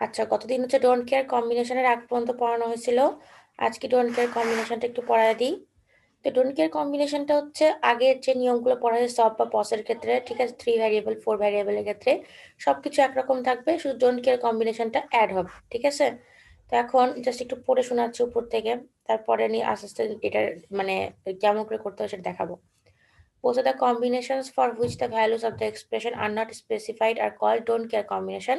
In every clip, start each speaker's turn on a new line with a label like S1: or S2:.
S1: আচ্ছা, গতদিন হচ্ছে ডোন্ট কেয়ার কম্বিনেশনের আগ পর্যন্ত পড়ানো হয়েছিল। আজকে ডোন্ট কেয়ার কম্বিনেশনটা একটু পড়ায় দিই। তো ডোন্ট কেয়ার কম্বিনেশনটা হচ্ছে আগের যে নিয়মগুলো পড়া হয় সব বা পসের ক্ষেত্রে, ঠিক আছে, 3 ভ্যারিয়েবল 4 ভ্যারিয়েবলের ক্ষেত্রে সবকিছু একরকম থাকবে, শুধু ডোন্ট কেয়ার কম্বিনেশনটা অ্যাড হবে, ঠিক আছে। তো এখন জাস্ট একটু পড়ে শোনাচ্ছি উপর থেকে, তারপরে নিয়ে আস্তে আস্তে এটার মানে কেমন করে করতে হয় সেটা দেখাবো। Both of the combinations for which the values of the expression are not specified are called don't care combination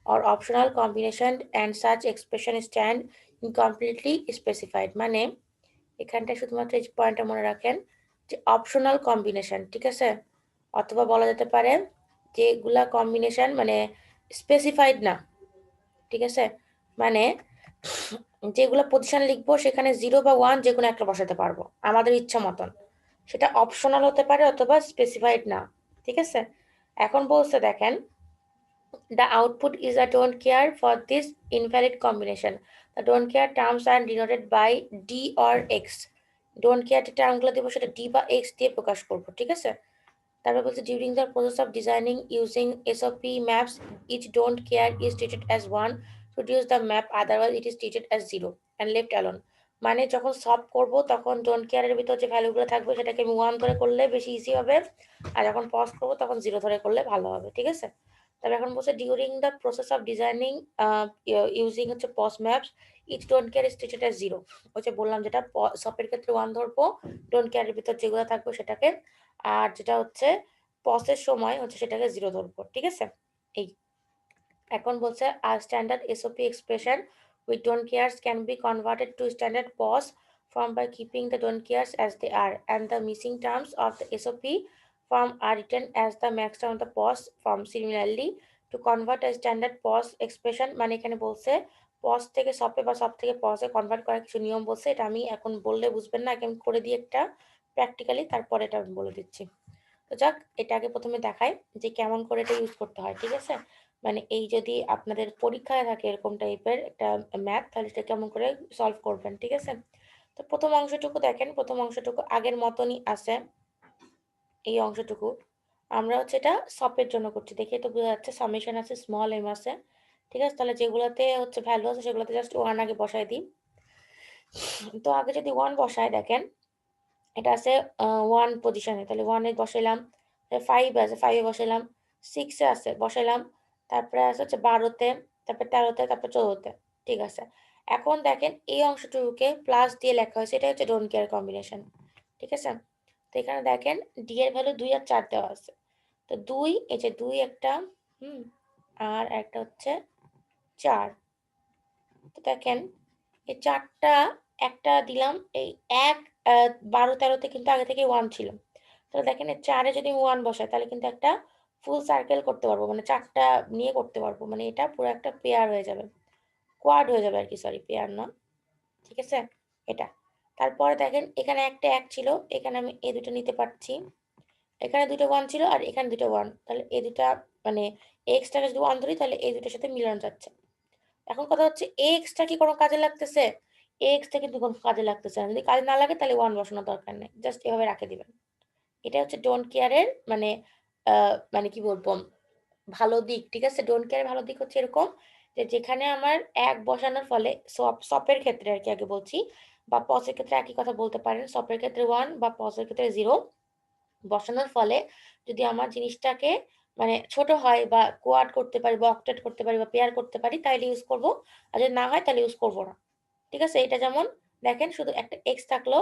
S1: or optional combination, and such expression stand incompletely specified. মানে এখানটা শুধুমাত্র এই পয়েন্টটা মনে রাখেন যে অপশনাল কম্বিনেশন, ঠিক আছে, অথবা বলা যেতে পারে যেগুলা কম্বিনেশন মানে স্পেসিফাইড না, ঠিক আছে, মানে যেগুলো পজিশন লিখবো সেখানে 0 বা 1 যে কোনো একটা বসাতে পারবো আমাদের ইচ্ছা মতন, সেটা অপশনাল হতে পারে অথবা স্পেসিফাইড না, ঠিক আছে। এখন বলছে দেখেন, the output is a don't care for this invalid combination. The don't care terms are denoted by d or x. don't care যে টার্মগুলো দেবো সেটা d বা x দিয়ে প্রকাশ করব, ঠিক আছে। তারপর বলছে during the process of designing using SOP maps each don't care is treated as one to reduce the map, otherwise it is treated as zero and left alone. মানে যখন সলভ করব তখন ডোন্ট কেয়ারের ভিতর যে ভ্যালুগুলো থাকবে সেটাকে আমি 1 ধরে করলে বেশি ইজি হবে, আর যখন পজ করব তখন 0 ধরে করলে ভালো হবে, ঠিক আছে। তবে এখন বলছে during the process of designing using হচ্ছে POS maps each don't care is treated as zero. ওই যে বললাম যেটা সপের ক্ষেত্রে 1 ধরবো, ডোন্ট কেয়ারের ভিতর যেগুলো থাকবে সেটাকে, আর যেটা হচ্ছে পসের সময় হচ্ছে সেটাকে 0 ধরবো, ঠিক আছে। এই এখন বলছে আর standard SOP expression with don't cares can be converted to standard POS form by keeping the don't cares as they are and the missing terms of the SOP form are written as the max term of the POS form. Similarly, to convert a standard POS expression, মানে এখানে বলছে POS থেকে সপে বা সব থেকে POS এ convert করার কিছু নিয়ম বলছে, এটা আমি এখন বললে বুঝবেন না, আগে আমি করে দিই একটা প্র্যাকটিক্যালি, তারপরে এটা আমি বলে দিচ্ছি। তো যাক, এটা আগে প্রথমে দেখাই যে কেমন করে এটা ইউজ করতে হয়, ঠিক আছে। মানে এই যদি আপনাদের পরীক্ষায় থাকে এরকম টাইপের একটা ম্যাথ, তাহলে সেটা কেমন করে সলভ করবেন, ঠিক আছে। তো প্রথম অংশটুকু দেখেন, প্রথম অংশটুকু আগের মতনই আছে, এই অংশটুকু আমরা হচ্ছে এটা সপের জন্য করছি, দেখে তো বোঝা যাচ্ছে সামেশন আছে, স্মল এম আছে, ঠিক আছে। তাহলে যেগুলোতে হচ্ছে ভ্যালু আছে সেগুলোতে জাস্ট 1 আগে বসাই দিই। তো আগে যদি 1 বসায় দেখেন, এটা আছে 1 পজিশনে, তাহলে 1 এ বসাইলাম, 5 আছে 5 এ বসাইলাম, 6 এ আছে বসাইলাম, তারপরে আছে হচ্ছে 12 তে, তারপর 13 তে, তারপর 14 তে, ঠিক আছে। এখন দেখেন এই অংশটুকুকে প্লাস দিয়ে লেখা হয়েছে, এটা হচ্ছে ডোন্ট কেয়ার কম্বিনেশন, ঠিক আছে। তো এখানে দেখেন ডি এর ভ্যালু 2 আর 4 দেওয়া আছে। তো 2, এই যে 2 একটা, আর একটা হচ্ছে 4। তো দেখেন এই 4টা একটা দিলাম, এই 1 12 13 তে কিন্তু আগে থেকে 1 ছিল। তাহলে দেখেন এই 4 এ যদি 1 বসাই তাহলে কিন্তু একটা ফুল সার্কেল করতে পারবো, মানে 4টা নিয়ে করতে পারবো, মানে এটা পুরো একটা পেয়ার হয়ে যাবে, কোয়াড হয়ে যাবে আর কি, সরি পেয়ার না, ঠিক আছে এটা। তারপরে দেখেন এখানে একটা 1 ছিল, এখানে আমি এই দুটো নিতে পারছি, এখানে দুটো 1 ছিল আর এখানে দুটো 1, তাহলে এই দুটা মানে এক্সটাকে যদি 1 ধরি তাহলে এই দুটোর সাথে মিলানো যাচ্ছে। এখন কথা হচ্ছে এক্সটা কি কোনো কাজে লাগতেছে? এক্সটা কিন্তু কোনো কাজে লাগতেছে না। যদি কাজে না লাগে তাহলে 1 বসানোর দরকার নেই। জাস্ট এভাবে রাখে দিবেন। এটা হচ্ছে ডোন্ট কেয়ার এর মানে আ মানে কি বলবো? ভালো দিক, ঠিক আছে? ডোন্ট কেয়ার এর ভালো দিক হচ্ছে এরকম যে যেখানে আমার ১ বসানোর ফলে সপের ক্ষেত্রে আরকি আগে বলছি, বা পসের ক্ষেত্রে একই কথা বলতে পারেন। সপের ক্ষেত্রে 1 বা পসের ক্ষেত্রে 0 বসানোর ফলে যদি আমার জিনিসটাকে মানে ছোট হয় বা কোয়াড করতে পারি বা অক্টেট করতে পারি বা পেয়ার করতে পারি তাইলে ইউজ করব। আর যদি না হয় তাহলে ইউজ করব না। ঠিক আছে? এটা যেমন দেখেন শুধু একটা এক্স থাকলো,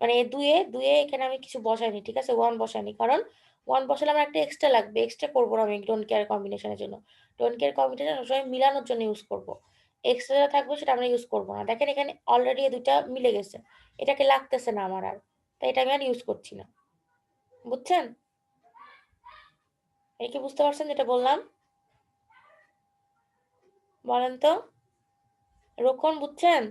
S1: মানে ২ এ এখানে আমি কিছু বসাইনি। ঠিক আছে? 1 বসাইনি। কারণ 1 বসালে আমার একটা এক্সট্রা লাগবে। এক্সট্রা করব না আমি ডোন্ট কেয়ার কম্বিনেশন এর জন্য। ডোন্ট কেয়ার কম্বিনেশন সবসময় মিলানোর জন্য ইউজ করব। এক্সট্রা যা থাকবে সেটা আমরা ইউজ করব না। দেখেন এখানে অলরেডি ২ টা মিলে গেছে। এটাকে লাগতেছে না আমার আর। তাই এটা আমি আর ইউজ করছি না। বুঝছেন? এই কি বুঝতে পারছেন যেটা বললাম? বলেন তো? রক্ষণ বুঝছেন?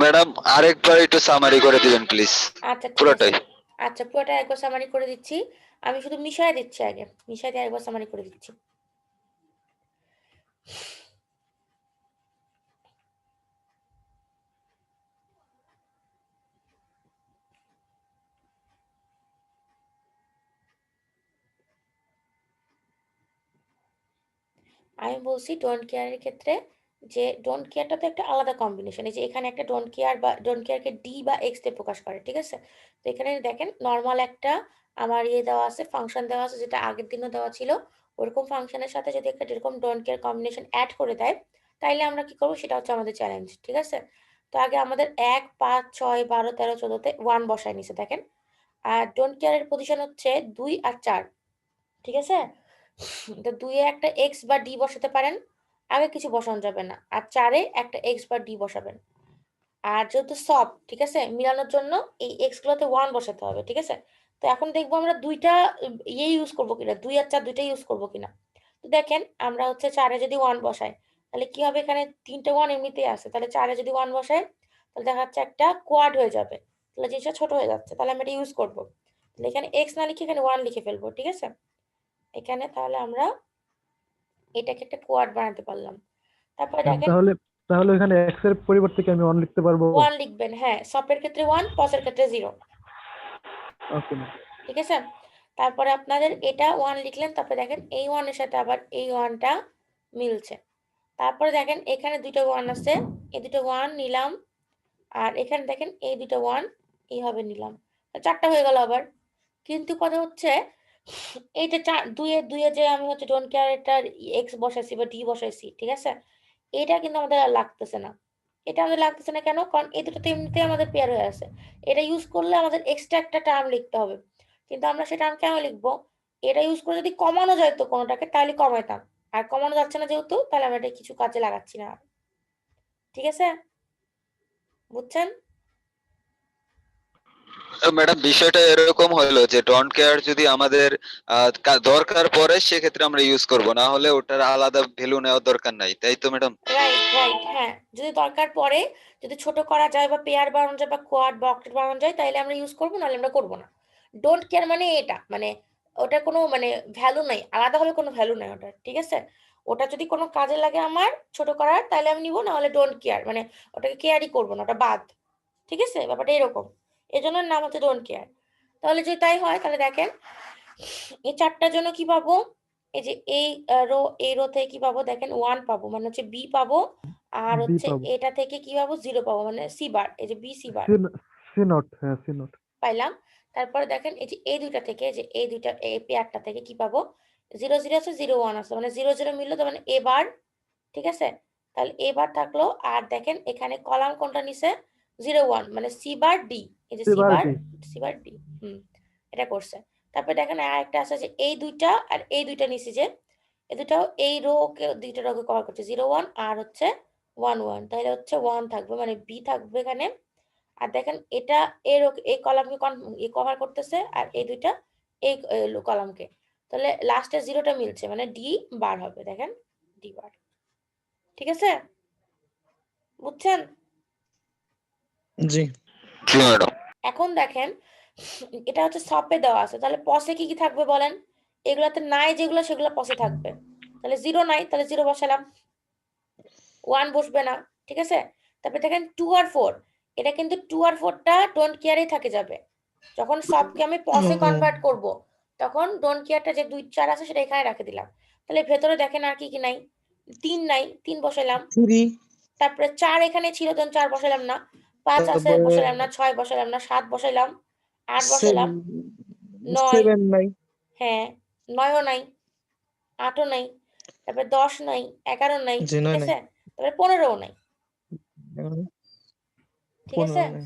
S2: ম্যাডাম আরেকবার একটু সামারি করে দিবেন প্লিজ,
S1: আচ্ছা ঠিক আছে।
S2: পুরোটাই।
S1: আচ্ছা পুরোটা একবার সামারি করে দিচ্ছি। আমি শুধু মিশায় দিচ্ছি আগে। মিশায় দিয়ে আরেকবার সামারি করে দিচ্ছি। আমি বলছি ডোন্ট কেয়ার এর ক্ষেত্রে যে ডোন্ট কেয়ারটা তো একটা আলাদা কম্বিনেশন। এই যে এখানে একটা ডোন্ট কেয়ার বা ডোন্ট কেয়ারকে ডি বা এক্স দিয়ে প্রকাশ করে, ঠিক আছে? তো এখানে দেখেন নরমাল একটা আমার দেওয়া আছে, ফাংশন দেওয়া আছে, যেটা আগের দিনও দেওয়া ছিল। ওরকম ফাংশনের সাথে যদি একটা এরকম ডোন্ট কেয়ার কম্বিনেশন এড করে দেয়, তাইলে আমরা কি করব, সেটা হচ্ছে আমাদের চ্যালেঞ্জ, ঠিক আছে? তো আগে আমাদের ১, ৫, ৬, ১২, ১৩, ১৪ তে 1 বসায় নিছে দেখেন। আর ডোন্ট কেয়ার এর পজিশন হচ্ছে ২ আর ৪, ঠিক আছে? তো ২ এ একটা এক্স বা ডি বসাতে পারেন। আগে কিছু বসানো যাবে না। আর ৪ এ একটা এক্স বা ডি বসাবেন। আর যেহেতু সব, ঠিক আছে? মিলানোর জন্য এই এক্স গুলোতে 1 বসাতে হবে, ঠিক আছে? তো এখন দেখব আমরা ২ টা ইউজ করব কিনা, ২ আর ৪ ২ টাই ইউজ করব কিনা। তো দেখেন আমরা হচ্ছে ৪ এ যদি 1 বসাই, তাহলে কি হবে, এখানে ৩ টে 1 এমনিতেই আছে। তাহলে ৪ এ যদি 1 বসাই, তাহলে দেখা যাচ্ছে একটা কোয়াড হয়ে যাবে। তাহলে জিনিসটা ছোট হয়ে যাচ্ছে। তাহলে আমরা এটা ইউজ করব। তাহলে এখানে এক্স না লিখে এখানে 1 লিখে ফেলবো, ঠিক আছে? এখানে তাহলে আমরা এটাকে একটা কোয়াড বানাতে পারলাম। তারপরে দেখেন
S3: তাহলে তাহলে এখানে এক্স এর পরিবর্তে কি আমি 1 লিখতে পারবো?
S1: 1 লিখবেন, হ্যাঁ, সপের ক্ষেত্রে 1, পসের ক্ষেত্রে 0,
S3: ওকে ম্যাম।
S1: ঠিক আছে? তারপরে আপনাদের এটা 1 লিখলেন, তারপরে দেখেন এই 1 এর সাথে আবার এই 1 টা মিলছে। তারপরে দেখেন এখানে ২ টা 1 আছে, এই ২ টা 1 নিলাম। আর এখানে দেখেন এই ২ টা 1 এইভাবে নিলাম। ৪ টা হয়ে গেল আবার। কিন্তু কথা হচ্ছে এইটা ২ এ যে আমি হচ্ছে ডোন্ট কেয়ার এটার এক্স বসাইছি বা ডি বসাইছি, ঠিক আছে? এটা কিন্তু আমাদের আর লাগতেছে না। এটা আমাদের লাগতেছে না কেন? কারণ এই দুটো তো এমনিতেই আমাদের পেয়ার হয়ে আছে। এটা ইউজ করলে আমাদের এক্সট্রা একটা টার্ম লিখতে হবে। কিন্তু আমরা সেই টার্ম কেন লিখবো? এটা ইউজ করে যদি কমানো যাইত কোনটাকে, তাহলে কমাইতাম। আর কমানো যাচ্ছে না যেহেতু, তাহলে আমরা এটা কিছু কাজে লাগাচ্ছি না আর। ঠিক আছে? বুঝছেন?
S2: ম্যাডাম বিষয়টা এরকম হলো যে ডোন্ট কেয়ার যদি আমাদের দরকার পড়ে সেক্ষেত্রে আমরা ইউজ করব, না হলে ওটার আলাদা ভ্যালু নেওয়ার দরকার নাই, তাই তো ম্যাডাম?
S1: রাইট, রাইট, হ্যাঁ। যদি দরকার পড়ে, যদি ছোট করা যায় বা পেয়ার বানানো যায় বা কোয়াড বা অক্টেট বানানো যায়, তাইলে আমরা ইউজ করব, নাহলে আমরা করব না। ডোন্ট কেয়ার মানে এটা, মানে ওটার কোনো মানে ভ্যালু নাই, আলাদাভাবে কোনো ভ্যালু নাই ওটার, ঠিক আছে? ওটা যদি কোনো কাজে লাগে আমার ছোট করার, তাহলে আমি নিব, না হলে ডোন্ট কেয়ার, মানে ওটাকে কেয়ারই করব না, ওটা বাদ। ঠিক আছে? ব্যাপারটা এরকম। এজন্য এর নাম হচ্ছে ডোন্ট কেয়ার। তাহলে যদি তাই হয়, তাহলে দেখেন এই ৪ টার জন্য কি পাবো? এই যে এই রো থেকে কি পাবো? দেখেন 1 পাবো, মানে হচ্ছে বি পাবো। আর
S3: বি
S1: হচ্ছে
S3: পাবো।
S1: এটা থেকে কি পাবো? 0 পাবো, মানে সি বার। এই যে B C bar
S3: C C not, হ্যাঁ সি নট।
S1: পাইলাম। তারপরে দেখেন এই যে এই ২ টা থেকে, যে এই ২ টা এই পেয়ারটা থেকে কি পাবো? 0 0 আছে, 0 1 আছে। মানে 0 0 মিললো, তার মানে এ বার, ঠিক আছে? তাহলে এ বার থাকলো। আর দেখেন এখানে কলাম কোনটা নিছে? 0 1, মানে সি বার ডি। এই যে
S3: C bar D.
S1: C bar D. Hmm, এটা করছে। তারপরে দেখেন আরেকটা আছে যে এই ২ টা আর এই ২ টা নিছি, যে এই দুটাও এই রো কে ২ টা রোকে কভার করছে, 0 1 আর হচ্ছে 1 1। তাহলে হচ্ছে 1 থাকবে, মানে বি থাকবে এখানে। আর দেখেন এটা এই কলামকে কভার করতেছে, আর এই ২ টা এই কলামকে। তাহলে লাস্টে 0 টা মিলছে, মানে ডি বার হবে, দেখেন ডি বার। ঠিক আছে? বুঝছেন?
S3: জি।
S2: জি ম্যাডাম।
S1: এখন দেখেন এটা হচ্ছে সপে দেওয়া আছে, তাহলে পসে কি কি থাকবে বলেন? এগুলাতে নাই যেগুলো, সেগুলো পসে থাকবে। তাহলে 0 নাই, তাহলে 0 বসালাম। 1 বসবে না, ঠিক আছে? তারপরে দেখেন 2 আর 4, এটা কিন্তু 2 আর 4 টা ডোন্ট কেয়ারেই থাকে যাবে। যখন সবকে আমি পসে কনভার্ট করব, তখন ডোন্ট কেয়ারটা যে 2 4 আছে সেটা এখানে রেখে দিলাম। তাহলে ভেতরে দেখেন আর কি কি নাই? 3 নাই, 3 বসাইলাম।
S3: 3।
S1: তারপরে 4 এখানে ছিল, তখন 4 বসাইলাম না। 5 আছে,
S3: তারপরে
S1: বসাইলাম না। 6 বসাইলাম না। 7 বসাইলাম। 8 বসাইলাম। 9,
S3: 7 নাই।
S1: হ্যাঁ, 9 ও নাই, 8 ও নাই। তারপরে 10 নাই, 11 নাই,
S3: জি,
S1: ঠিক
S3: 9 নাই।
S1: আছে? তারপরে 15 ও নাই, ঠিক আছে?
S3: 15 নাই।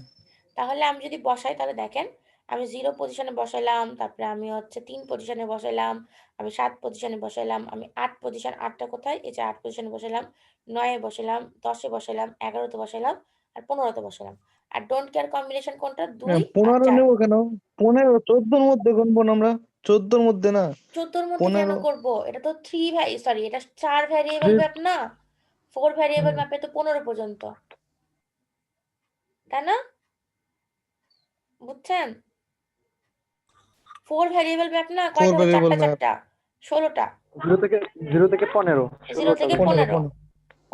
S1: তাহলে আমি যদি বসাই, তাহলে দেখেন আমি 0 পজিশনে বসাইলাম, তারপরে আমি হচ্ছে 3 পজিশনে বসাইলাম, আমি 7 পজিশনে বসাইলাম, আমি 8 পজিশন, 8 টা কোথায়? এই যে 8 পজিশনে বসাইলাম, 9 এ বসাইলাম, 10 এ বসাইলাম, 11 তে বসাইলাম, আর 15 তে বসাইলাম। আর ডোন্ট কেয়ার কম্বিনেশন কোনটা? 2 আর
S3: 15
S1: 4।
S3: নেব কেন? 15 14 এর মধ্যে গুনবো না আমরা। 14 এর মধ্যে না।
S1: 14 এর মধ্যে কেন
S3: 15।
S1: করব? এটা তো 3 সরি, এটা 4 ভ্যারিয়েবল
S3: 3।
S1: ম্যাপ না। 4 ভ্যারিয়েবল ম্যাপে তো 15 পর্যন্ত। তাই না? বুঝছেন? 4 ভ্যারিয়েবল ম্যাপ না,
S3: 4
S1: কয়টা হলো?
S3: ভেরিয়েবল
S1: 4টা
S3: ম্যাপ।
S1: 4টা, 16 টা।
S3: 0 থেকে 0 থেকে 15,
S1: 0
S3: 16টা
S1: থেকে
S3: 15
S1: 15,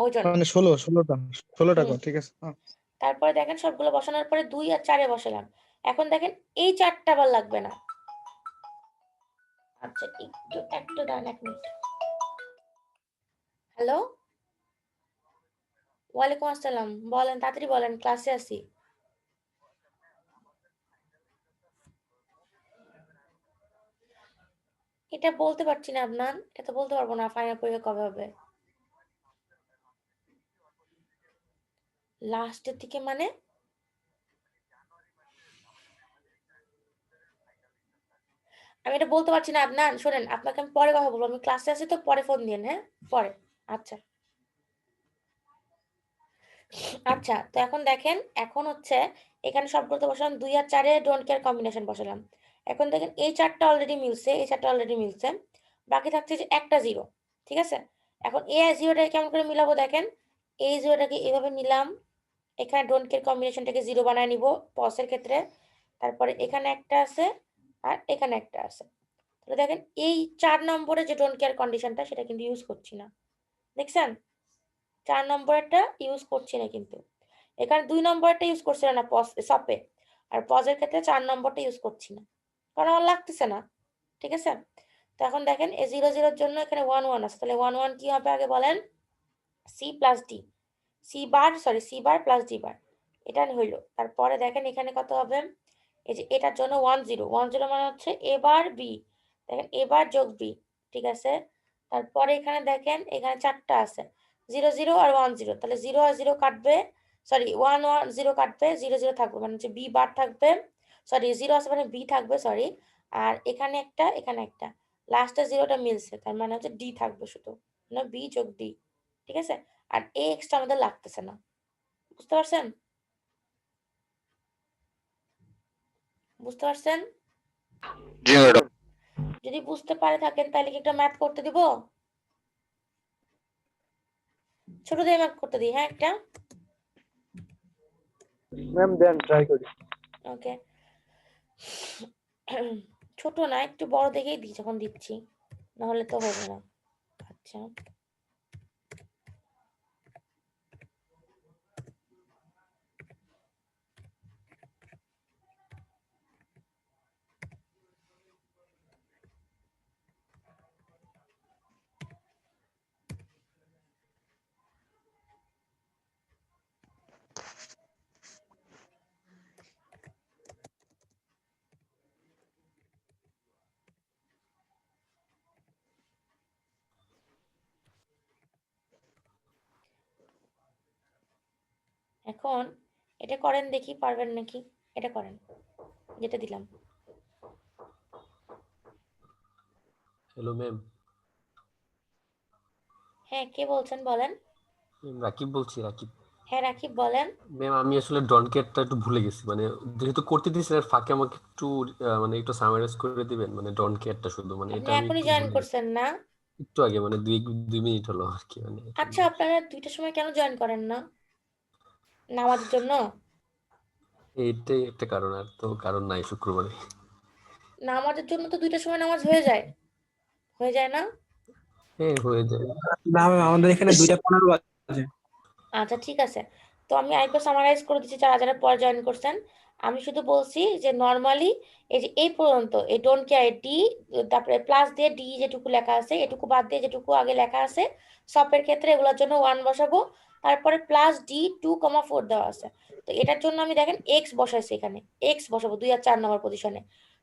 S1: ওই জন্য।
S3: মানে 16টা 16টা
S1: হুম।
S3: ঠিক আছে। হ্যাঁ।
S1: তারপরে দেখেন সবগুলো বসানোর পরে 2 আর 4 এ বসালাম। এখন দেখেন এই 4 টা আবার লাগবে না। আচ্ছা, একটু দাঁড়ান 1 মিনিট। হ্যালো, ওয়ালাইকুম আসসালাম। বলেন, তাড়াতাড়ি বলেন, ক্লাসে আছি। এটা বলতে পারছি না আদনান, এটা তো বলতে পারবো না ফাইনাল পরীক্ষা কবে হবে। লাস্টের দিকে মানে? আমি এটা বলতে পারছি না আদনান, শোনেন আপনাকে আমি পরে কথা বলবো, আমি ক্লাসে আছি তো, পরে ফোন দিন, হ্যাঁ পরে। আচ্ছা আচ্ছা, তো এখন দেখেন, এখন হচ্ছে এখানে সবগুলোতে বসালাম 2 আর 4 এ ডোন্ট কেয়ার কম্বিনেশন বসালাম। এখন দেখেন এই চারটা অলরেডি মিলছে, এই চারটা অলরেডি মিলছে, বাকি থাকছে যে একটা জিরো। ঠিক আছে, এখন এ আর জিরোটাকে কেমন করে মিলাবো দেখেন, এই জিরোটাকে এভাবে নিলাম, এখানে ডোন্ট কেয়ার কম্বিনেশনটাকে জিরো বানায় নিব পসের ক্ষেত্রে, তারপরে এখানে একটা আছে আর এখানে একটা আছে। তাহলে দেখেন এই 4 নম্বরে যে ডোন্ট কেয়ার কন্ডিশনটা সেটা কিন্তু ইউজ করছি না, দেখছেন? 4 নম্বরেরটা ইউজ করছি না কিন্তু। এখানে 2 নম্বরটা ইউজ করছিল না সপে, আর পজের ক্ষেত্রে 4 নম্বরটা ইউজ করছি না, কারণ আমার লাগতেছে না। ঠিক আছে, তো এখন দেখেন এই 0 0 এর জন্য এখানে 1 1 আছে, তাহলে 1 1 কি হবে আগে বলেন? C plus D, C bar plus D bar, এটা হইল। তারপরে দেখেন এখানে কত হবে, এই যে এটার জন্য 1 0 1 0 মানে হচ্ছে এ বার বি, দেখেন এ বার যোগ বি। ঠিক আছে, তারপরে এখানে দেখেন এখানে 4টা আছে, 0 0 আর 1 0, তাহলে 0 আর 0 কাটবে, সরি 1 1 0 কাটবে, 0 0 থাকবে মানে হচ্ছে বি বার থাকবে, সরি 0 আছে মানে বি থাকবে, সরি। আর এখানে একটা এখানে একটা, লাস্টে 0টা মিলছে, তার মানে হচ্ছে ডি থাকবে শুধু, না বি যোগ ডি। ঠিক আছে, আর এই এক্সটা আমাদের লাগতেছে না, বুঝতে পারছেন? বুঝতে পারছেন?
S2: জি ম্যাডাম।
S1: যদি বুঝতে পারে থাকেন তাহলে কি একটা ম্যাথ করতে দিব, ছোট দিয়ে ম্যাথ করতে দিই, হ্যাঁ একটা।
S3: ম্যাম দেন ট্রাই করি।
S1: ওকে, ছোট না, একটু বড় দেখেই দিই যখন দিচ্ছি, নাহলে তো হবে না। আচ্ছা, এখন এটা করেন দেখি পারবেন নাকি, এটা করেন যেটা দিলাম।
S4: Hello ma'am.
S1: হ্যাঁ, কে বলছেন বলেন?
S4: রাকিব বলছি, রাকিব।
S1: হ্যাঁ রাকিব বলেন।
S4: ম্যাম আমি আসলে ডন কেয়ারটা একটু ভুলে গেছি, মানে যেহেতু করতে দিয়েছেন এর ফাঁকে আমাকে একটু মানে একটু সামারাইজ করে দিবেন, মানে ডন কেয়ারটা শুধু, মানে
S1: আপনি
S4: এটা আমি
S1: এখনই
S4: একটু
S1: জয়েন
S4: ভুলে গেছি
S1: করছেন না?
S4: একটু আগে, মানে 2 মিনিট হলো আর কি, মানে এটা
S1: আচ্ছা, আপনারা 2টার সময় কেন জয়েন করেন না? নামাজের জন্য?
S4: এইটাই একটা কারণ, আর তো কারণ নাই শুক্রবারে।
S1: নামাজের জন্য তো 2টার সময় নামাজ হয়ে যায়, হয়ে যায় না?
S4: হ্যাঁ হয়ে যায়।
S3: না ম্যাম, আমাদের এখানে 2:15 বাজে।
S1: আচ্ছা ঠিক আছে, তো আমি আরেকবার সামারাইজ করে দিচ্ছি যারা যারা পরে জয়েন করছেন। আমি শুধু বলছি যে নর্মালি এই যে এই পর্যন্ত এই ডোন্ট কেয়ার ডি, তারপরে প্লাস দিয়ে ডি যেটুকু লেখা আছে এটুকু বাদ দিয়ে যেটুকু আগে লেখা আছে সপের ক্ষেত্রে এগুলোর জন্য 1 বসাবো, তারপরে প্লাস ডি 2,4 দেওয়া আছে। তো এটার জন্য আমি দেখেন এক্স বসাইছি, এখানে এক্স বসাবো 2 আর 4 নম্বর পজিশনে।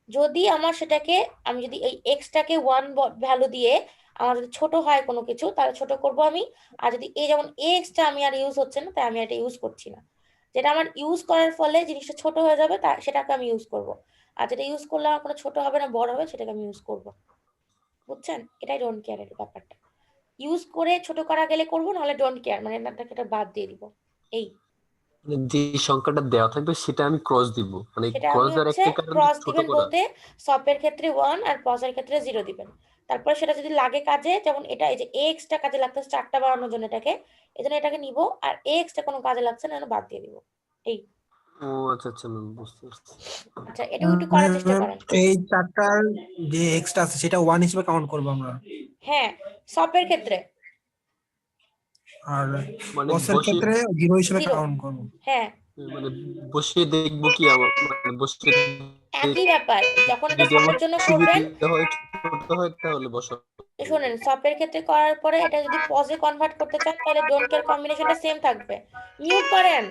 S1: যদি আমার সেটাকে, আমি যদি এই এক্সটাকে 1 ভ্যালু দিয়ে আমার যদি ছোট হয় কোনো কিছু তাহলে ছোট করব আমি। আর যদি এই যেমন এক্সটা আমি আর ইউজ হচ্ছে না তাই আমি এটা ইউজ করছি না, যেটা আমার ইউজ করার ফলে জিনিসটা ছোট হয়ে যাবে তা সেটাকে আমি ইউজ করব, আর যেটা ইউজ করলে আমার কোনো ছোট হবে না বড় হবে সেটাকে আমি ইউজ করব। বুঝছেন? এটাই ডোন্ট কেয়ারের ব্যাপারটা, ইউজ করে ছোট করা গেলে করব, নাহলে ডোন্ট কেয়ার মানে এটাকে এটা বাদ দিয়ে দিব। এই
S4: মানে যে সংখ্যাটা দেওয়া থাকবে সেটা আমি ক্রস দিব, মানে
S1: সেটা
S4: ক্রস
S1: আপনি
S4: দেওয়ার
S1: হচ্ছে
S4: একটা কারণ
S1: ক্রস
S4: ছোট
S1: দিবেন
S4: করা।
S1: বলতে সপের ক্ষেত্রে 1 আর পজের ক্ষেত্রে 0 দিবেন। তারপরে সেটা যদি লাগে কাজে, যেমন এটা এই যে এক্সটা কাজে লাগতেছে 4টা বাড়ানোর জন্য এটাকে, এজন্য এটাকে নিব, আর এক্সটা কোনো কাজে লাগছে না এজন্য বাদ দিয়ে দিব। এই,
S4: ও আচ্ছা আচ্ছা ম্যাম, বুঝতে পারছি।
S1: আচ্ছা এটা একটু করার চেষ্টা করেন।
S5: এই চারটার যে এক্সট্রা আছে সেটা 1 হিসেবে কাউন্ট করবো আমরা,
S1: হ্যাঁ, সপের ক্ষেত্রে
S5: আর
S4: মানে
S5: বসের
S4: বসে,
S5: ক্ষেত্রে 0 হিসেবে
S1: 0।
S5: কাউন্ট করবো।
S1: হ্যাঁ,
S4: মানে বসে দেখবো কি আমার, মানে বসে
S1: একই ব্যাপার, যখন এটা
S4: যদি আমার
S1: সপের জন্য করবেন,
S4: সুবিধা হয় ছোট হয় তাহলে বসাবো।
S1: শোনেন, সপের ক্ষেত্রে করার পরে এটা যদি পজে কনভার্ট করতে চান তাহলে ডোন্ট কেয়ার কম্বিনেশনটা সেম থাকবে। মিউট করেন।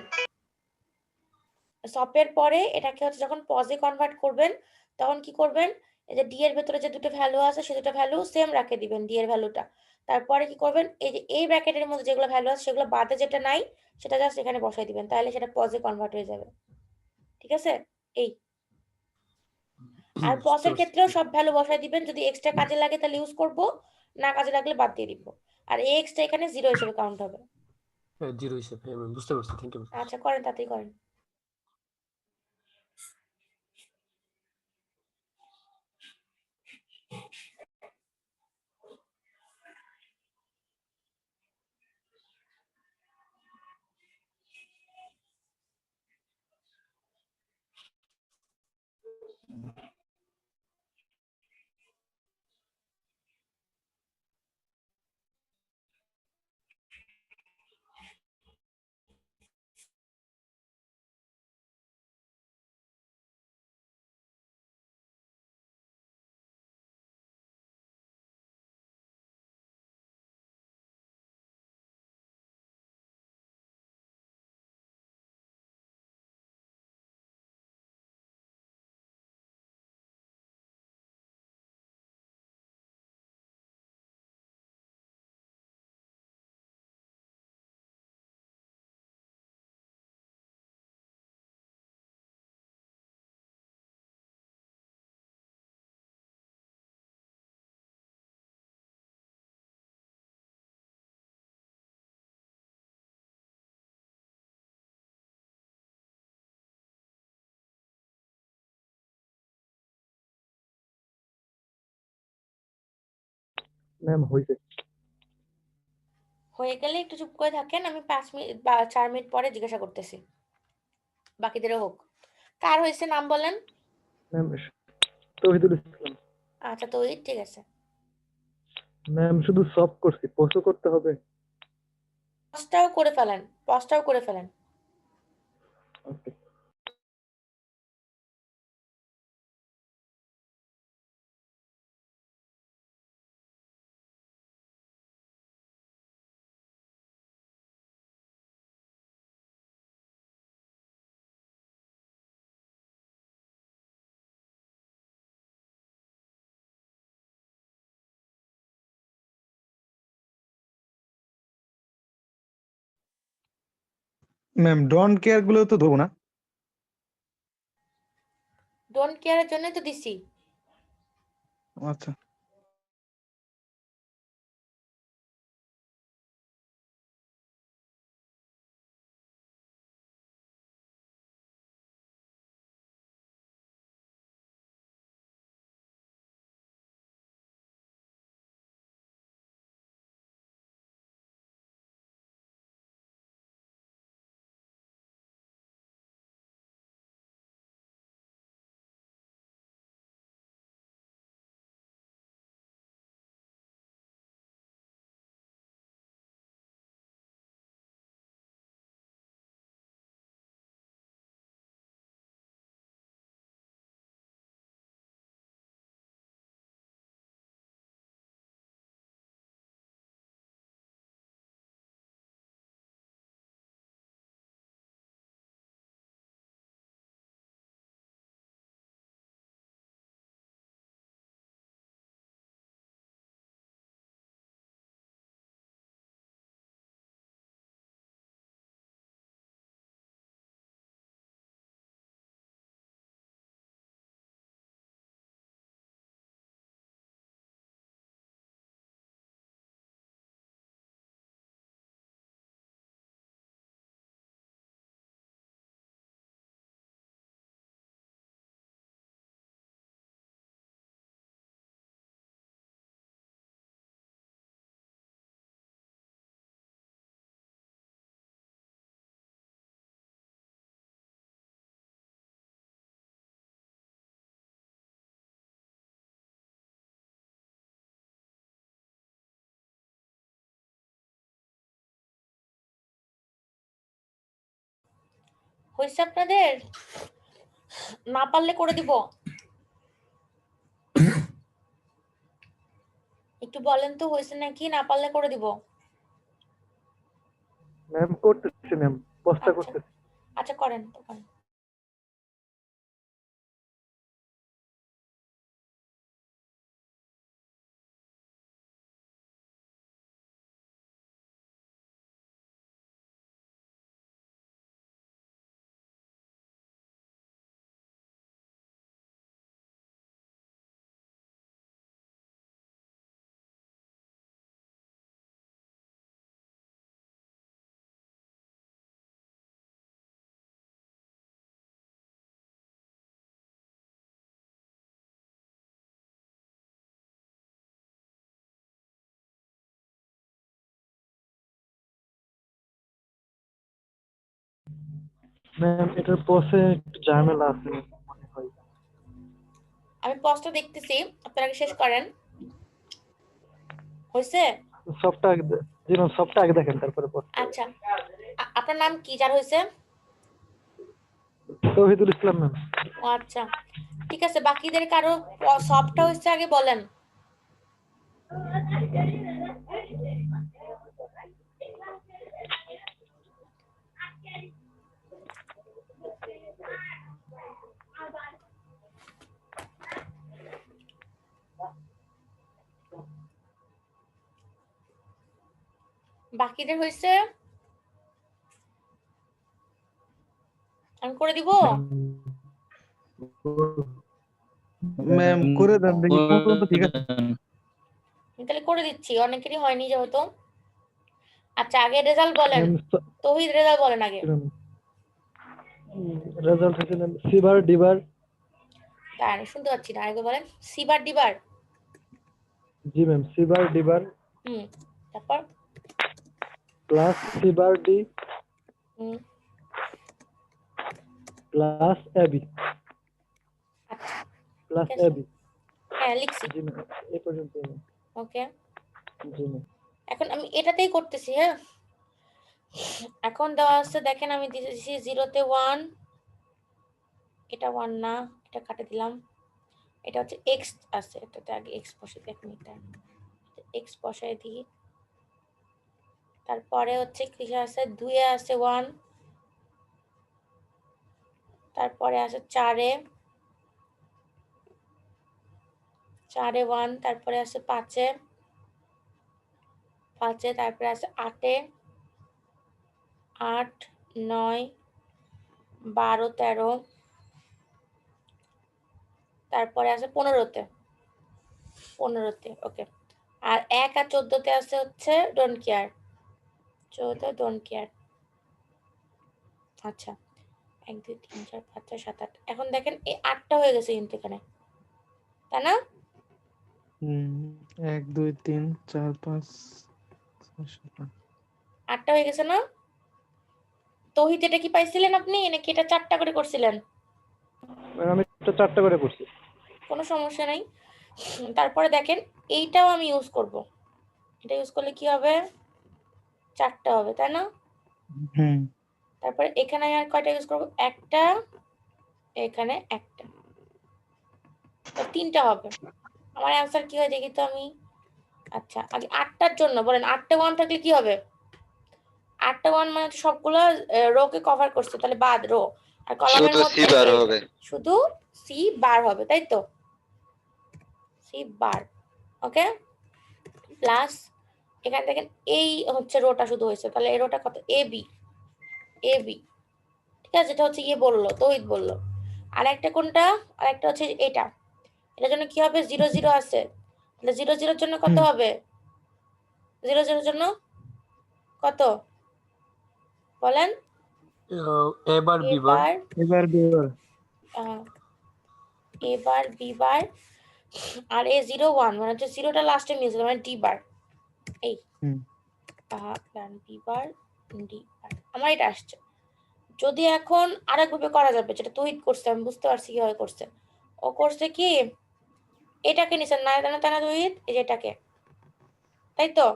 S1: সপের পরে এটাকে হচ্ছে যখন পজে কনভার্ট করবেন তখন কি করবেন, এই যে ডি এর ভেতরে যে দুটো ভ্যালু আছে সে দুটো ভ্যালু সেম রাখে দিবেন, ডি এর ভ্যালুটা। তারপরে কি করবেন, এই যে এই ব্র্যাকেটের মধ্যে যেগুলো ভ্যালু আছে সেগুলো বাদে যেটা নাই সেটা জাস্ট এখানে বসাই দিবেন, তাহলে সেটা পজে কনভার্ট হয়ে যাবে। ঠিক আছে? এই আর
S4: বুঝতে
S1: পসের
S4: পারছি।
S1: ক্ষেত্রেও সব ভ্যালু বসাই দিবেন, যদি এক্সট্রা কাজে লাগে তাহলে ইউজ করব, না কাজে লাগলে বাদ দিয়ে দিব। আর এই এক্সট্রা এখানে 0 হিসেবে কাউন্ট হবে।
S4: হ্যাঁ, জিরো হিসেবে। হ্যাঁ, আমি বুঝতে পারছি। Thank you.
S1: আচ্ছা, করেন, তাড়াতাড়ি করেন।
S3: ম্যাম হয়েছে।
S1: হয়ে গেলে একটু চুপ করে থাকেন, আমি 5 মিনিট বা 4 মিনিট পরে জিজ্ঞাসা করতেছি, বাকিদেরও হোক। কার হয়েছে নাম বলেন?
S3: ম্যাম তৌহিদুল ইসলাম।
S1: আচ্ছা, তো এই ঠিক আছে।
S3: ম্যাম শুধু সব করছি, পোস্টও করতে হবে?
S1: পজটাও করে ফেলেন, পজটাও করে ফেলেন।
S3: ওকে। ম্যাম ডোন্ট কেয়ার গুলো তো ধরবো না?
S1: ডোন্ট কেয়ারের জন্যই তো দিছি।
S3: আচ্ছা।
S1: হয়েছে আপনাদের? না পারলে করে দিব। একটু একটু বলেন তো হয়েছে নাকি, না পারলে করে দিব।
S3: ম্যাম করতেছি ম্যাম, পোস্টটা
S1: আচ্ছা
S3: করতেছি।
S1: আচ্ছা করেন তো করেন।
S3: ম্যাম এটার প্রসেসে একটু ঝামেলা আছে মনে হয়।
S1: আমি পোস্টটা দেখতেছি, আপনারা আগে শেষ করেন। হয়েছে?
S3: সবটা আগে জি ম্যাম, সবটা আগে দেখেন তারপরে পোস্ট।
S1: আচ্ছা আপনার নাম কি যার হয়েছে?
S3: তৌহিদুল ইসলাম ম্যাম।
S1: ও আচ্ছা ঠিক আছে, বাকিদের কারো সবটা হয়েছে আগে বলেন। বাকিদের হয়েছে? আমি করে দিব।
S3: ম্যাম করে দেন দেখি কোন পর্যন্ত ঠিক আছে।
S1: আমি তাহলে করে দিচ্ছি, অনেকেরই হয়নি যেহেতু। আচ্ছা আগে রেজাল্ট বলেন, তৌহিদ রেজাল্ট বলেন আগে।
S3: রেজাল্ট হয়েছে ম্যাম সিবার ডিবার।
S1: দাঁড়ান শুনতে পাচ্ছি না, আগে বলেন। সিবার ডিবার।
S3: জি ম্যাম সিবার ডিবার
S1: তারপর
S3: প্লাস সিবার ডি
S1: হুম
S3: প্লাস এবি
S1: আচ্ছা
S3: প্লাস
S1: ঠিক আছে,
S3: এবি।
S1: হ্যাঁ লিখছি।
S3: জি ম্যাম এই পর্যন্ত।
S1: ওকে
S3: জি ম্যাম।
S1: এখন আমি এটাতেই করতেছি। হ্যাঁ এখন দেওয়া আছে দেখেন, আমি দিয়েছি 0-তে 1, এটা 1 না, এটা কাটে দিলাম। এটা হচ্ছে এক্স আছে, এটাতে আগে এক্স বসে দেখুন, এটা এক্স বসাই দিই। তারপরে হচ্ছে কিসে আছে, 2-এ আছে 1, তারপরে আছে 4-এ 1, তারপরে আছে 5-এ, তারপরে আছে 8-এ 8, 9, 12, 13, তারপরে আছে 15-তে ওকে। আর 1 আর 14-তে আছে হচ্ছে ডোন্ট কেয়ার, 14 ডোন্ট কেয়ার। আচ্ছা 1 2 3 4 5 6 7 8, এখন দেখেন এই 8টা হয়ে গেছে কিন্তু এখানে, তাই না?
S3: 1 2 3 4 5 6 7
S1: 8টা হয়ে গেছে না? তৌহিদ এটা কি পাইছিলেন আপনি, নাকি এটা 4টা করে করছিলেন?
S3: আমি তো 4টা করে করছি।
S1: কোনো সমস্যা নাই। তারপরে দেখেন এইটাও আমি ইউজ করব, এটা ইউজ করলে কি হবে, 4টা হবে তাই না?
S3: হুম
S1: তারপরে এখানে আমি আর কয়টা ইউজ করব, একটা, এখানে একটা, তো 3টা হবে। আমার অ্যান্সার কি হয় দেখি তো আমি। আচ্ছা আগে 8টার জন্য বলেন, 8টা 1 থাকলে কি হবে? 8টা 1 মানে সবগুলো রো কে কভার করছে, তাহলে বাদ রো, আর কলামের
S2: শুধু সি
S1: মধ্যে
S2: বার হবে।
S1: শুধু সি বার হবে, তাই তো? সি বার ওকে। প্লাস এখানে দেখেন এই হচ্ছে রোটা শুধু হয়েছে, তাহলে এই রোটা কত, এ বি ঠিক আছে, এটা হচ্ছে ইয়ে বললো, তৌহিদ বললো। আর একটা কোনটা, আর একটা হচ্ছে এটা, এটার জন্য কি হবে, 0 0 আছে, তাহলে 0 0-র জন্য কত হবে, 0 0-র জন্য কত বলেন?
S4: এবার বিবার
S1: এবার
S3: এবার
S1: এবার বি বার, আর এ 0 1 মানে হচ্ছে 0টা লাস্টে মিলছে, মানে ডি বার। এই বি বার ডি বার, আমার এটা আসছে। যদি এখন আরেকভাবে করা যাবে, যেটা তৌহিদ করছে, আমি বুঝতে পারছি কিভাবে করছে। ও করছে কি, এটাকে নিছেন না, তাই না তৌহিদ, এই যে এটাকে, তাই তো?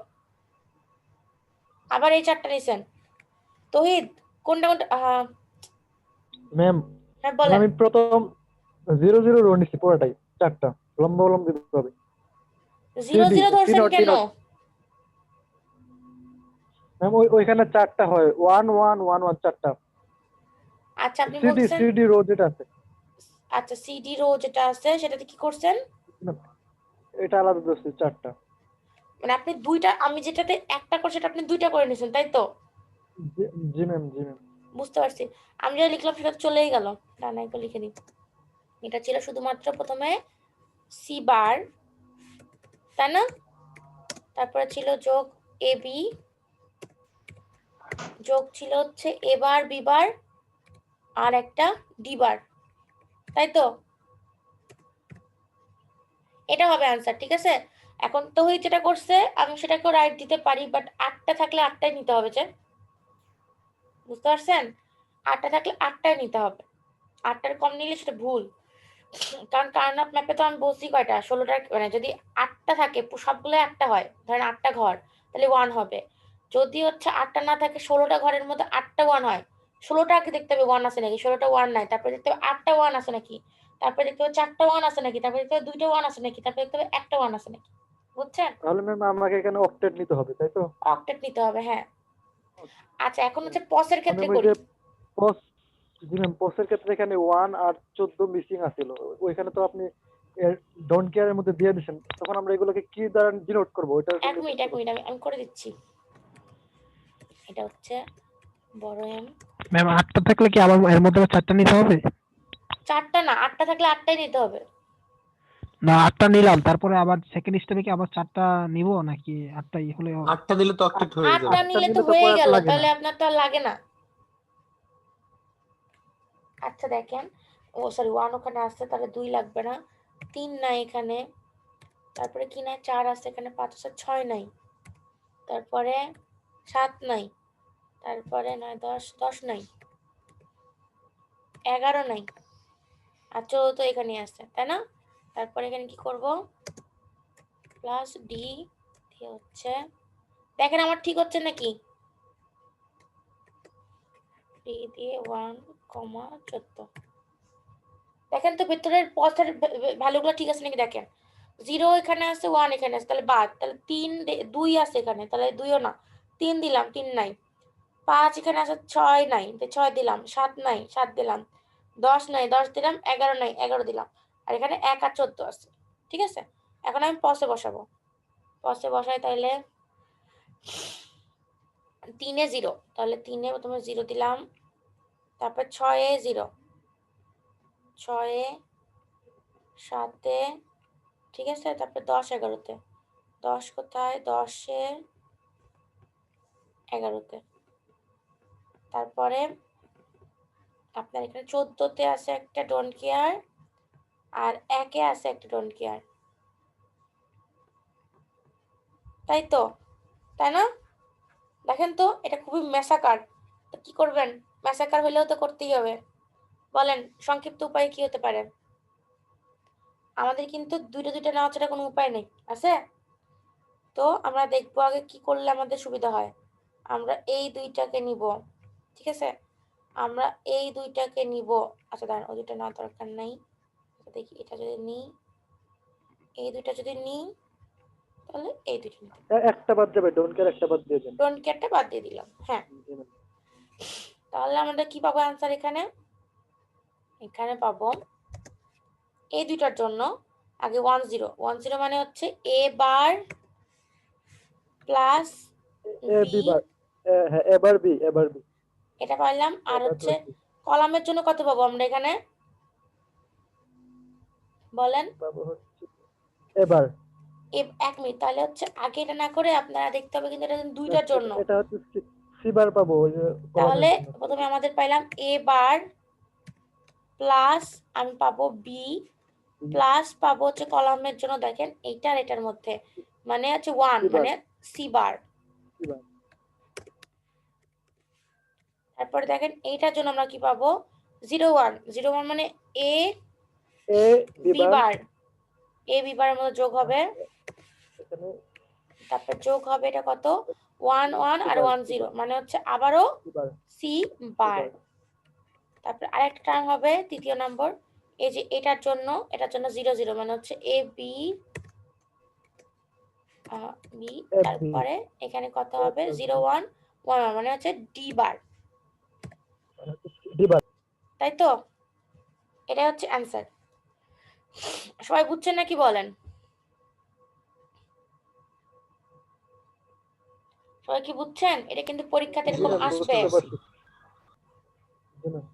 S1: আবার এই 4টা নিছেন তৌহিদ, কোনটা কোনটা
S3: ম্যাম
S1: হ্যাঁ বলেন।
S3: আমি প্রথম 0 0 রো নিছি পুরোটাই, 4টা লম্বা লম্বি হবে।
S1: জিরো
S3: CD,
S1: জিরো ধরছেন
S3: T0,
S1: কেন?
S3: T0 ম্যাম ওইখানে চারটা হয় 1 1 1 1 চারটা
S1: আচ্ছা আপনি
S3: সিডি
S1: বলছেন,
S3: সিডি রো যেটা আছে
S1: আচ্ছা সিডি রো যেটা আছে সেটাতে কি করছেন?
S3: না, এটা আলাদা দোষ চারটা।
S1: মানে আপনি দুইটা, আমি যেটাতে একটা করছি সেটা আপনি দুইটা করে নিয়েছেন তাই তো?
S3: জি জি ম্যাম জি ম্যাম।
S1: বুঝতে পারছি। আমি যেটা লিখলাম সেটা তো চলেই গেল, ডানাই করে লিখে দিই। এটা ছিল শুধুমাত্র প্রথমে সি বার, তাই না? তারপরে ছিল যোগ এ বি, যোগ ছিল হচ্ছে এ বার বি বার আর একটা ডি বার, তাই তো? এটা হবে आंसर, ঠিক আছে? এখন তৌহিদ যেটা করছে আমি সেটাকেও রাইট দিতে পারি, বাট 8টা থাকলে 8টাই নিতে হবে, যে বুঝতে পারছেন? 8টা থাকলে 8টাই নিতে হবে, 8টার কম নিলে সেটা ভুল। কারণ কার্নঅফ ম্যাপে তো আমি বলছি কয়টা, 16টা, মানে যদি 8টা থাকে সবগুলো 8টা হয়, ধরেন 8টা ঘর, তাহলে 1 হবে। যদি হচ্ছে 8টা না থাকে, 16টা ঘরের মধ্যে 8টা 1 হয়, 16টা আগে দেখতে হবে 1 আছে নাকি, 16টা 1 নাই, তারপরে দেখতে হবে 8টা 1 আছে নাকি, তারপরে দেখতে হবে 4টা 1 আছে নাকি, তারপরে দেখতে হবে 2টা 1 আছে নাকি, তারপরে দেখতে হবে একটা 1 আছে নাকি, বুঝছেন?
S3: তাহলে ম্যাম আমাকে এখানে অক্টেট নিতে হবে তাই তো?
S1: অক্টেট নিতে হবে, হ্যাঁ। আচ্ছা এখন হচ্ছে পসের
S3: মানে
S1: ক্ষেত্রে
S3: ওই
S1: করি।
S3: যে পস জি ম্যাম পসের ক্ষেত্রে এখানে 1 আর 14 মিসিং আছিল, ওইখানে তো আপনি ডোন্ট কেয়ারের মধ্যে দিয়ে দিয়েছেন, তখন আমরা এগুলোকে কি দ্বারা ডিনোট করব ওইটার
S1: এক
S3: জন্য
S1: মিনিট এক মিনিট, আমি করে দিচ্ছি। এটা হচ্ছে বড় এম।
S5: ম্যাম 8টা থাকলে কি আবার এর মধ্যে আবার 4টা নিতে হবে?
S1: 4টা না, 8টা থাকলে 8টাই নিতে হবে।
S5: না 8টা নিলাম, তারপরে আবার সেকেন্ড স্টেপে কি আবার 4টা নিব নাকি 8টাই হলে হবে?
S4: 8টা দিলে তো অক্টেট হয়ে যাবে।
S1: 8টা নিলে তো
S3: নিলে তো
S1: হয়ে
S3: পরে আর
S1: গেল,
S3: লাগে না।
S1: তাহলে আপনার তো আর লাগে না। আচ্ছা দেখেন, ও সরি 1 ওখানে আসছে, তাহলে 2 লাগবে না, 3 নাই এখানে, তারপরে কি নাই, 4 আছে এখানে, 5 আছে, 6 নাই, তারপরে 7 নাই, তারপরে 9 10 10 নাই, 11 নাই, আর 14 তো এখানে আছে, তাই না? তারপরে এখানে কি করব, প্লাস ডি দিয়ে হচ্ছে, দেখেন আমার ঠিক হচ্ছে নাকি, ডি দিয়ে 1, 14, দেখেন তো ভেতরের পথের ভ্যালুগুলো ঠিক আছে নাকি, দেখেন 0 এখানে আছে, 1 এখানে আছে, তাহলে বাদ, তাহলে 3 2 আছে এখানে, তাহলে 2ও না, 3 দিলাম 3 নাই, 5 এখানে আছে, 6 নাই, 6 দিলাম, 7 নাই 7 দিলাম, 10 নাই 10 দিলাম, 11 নাই 11 দিলাম, আর এখানে 1 আর 14 আছে, ঠিক আছে? এখন আমি পসে বসাবো, পসে বসাই, তাইলে 3 এ 0, তাহলে 3 এ প্রথমে 0 দিলাম, তারপর 6 এ 0, 6 এ 7 এ, ঠিক আছে, তারপর 10 11-তে, 10 কোথায়, 10 এ 11-তে, তারপরে আপনার এখানে 14-তে আছে একটা ডোন্ট কেয়ার, আর 1-এ আছে একটা ডোন্ট কেয়ার, তাই তো, তাই না? দেখেন তো এটা খুবই ম্যাসাকার, তো কি করবেন? ম্যাসাকার হলেও তো করতেই হবে, বলেন সংক্ষিপ্ত উপায় কি হতে পারে? আমাদের কিন্তু দুইটা দুইটা নেওয়া ছাড়া কোনো উপায় নেই, আছে? তো আমরা দেখবো আগে কি করলে আমাদের সুবিধা হয়। আমরা এই দুইটাকে নিব, ঠিক আছে, আমরা এই দুইটাকে নিব। আচ্ছা দাঁড়ান, ওই দুইটা নেওয়ার দরকার নাই, দেখি এটা যদি নিই, এই দুইটা যদি নিই, তাহলে এই দুইটা নিতে,
S3: একটা বাদ যাবে, ডোন্ট কেয়ার একটা বাদ দিয়ে দেন।
S1: ডোন্ট কেয়ারটা বাদ দিয়ে দিলাম, হ্যাঁ।
S3: জি ম্যাম।
S1: তাহলে আমরা কি পাবো অ্যান্সার এখানে? এখানে পাবো এই দুইটার জন্য আগে 1 0 1 0 মানে হচ্ছে এ বার প্লাস
S3: এ
S1: বি,
S3: বি বার হ্যাঁ এবার বি
S1: এটা পাইলাম। আর হচ্ছে কলামের জন্য কত পাবো আমরা এখানে, বলেন?
S3: পাবো হচ্ছে এবার
S1: 1 মিনিট, তাহলে হচ্ছে আগে এটা না করে আপনারা দেখতে হবে কিন্তু এটা দুইটার জন্য,
S3: এটা হচ্ছে সি বার পাবো ওই যে
S1: তাহলে
S3: কলামের জন্য।
S1: প্রথমে আমাদের পাইলাম এ বার প্লাস আমি পাবো বি প্লাস পাবো হচ্ছে কলামের জন্য, দেখেন এইটার এটার মধ্যে মানে হচ্ছে 1 মানে সি বার,
S3: সি বার
S1: তারপরে দেখেন এইটার জন্য আমরা কি পাবো 0 1 0 1 মানে এ
S3: A B
S1: B
S3: bar
S1: bar, A B বারের মধ্যে যোগ হবে,
S3: এখানে
S1: তারপর যোগ হবে এটা কত 1 1 আর 1 0 মানে হচ্ছে আবারও
S3: সি বার
S1: সি বার, তারপর আরেকটা টার্ম হবে তৃতীয় নম্বর, এই যে এটার জন্য 0 0 মানে হচ্ছে A B B,
S3: F B,
S1: তারপরে এখানে কত হবে 0 1 1 মানে হচ্ছে ডি বার,
S3: D bar।
S1: তাই তো? এটা হচ্ছে অ্যান্সার। সবাই বুঝছেন নাকি বলেন? সবাই কি বুঝছেন? এটা কিন্তু পরীক্ষাতে
S3: জি
S1: এরকম
S3: ম্যাম,
S1: আসবে।
S3: বুঝতে পারছি। জি ম্যাম।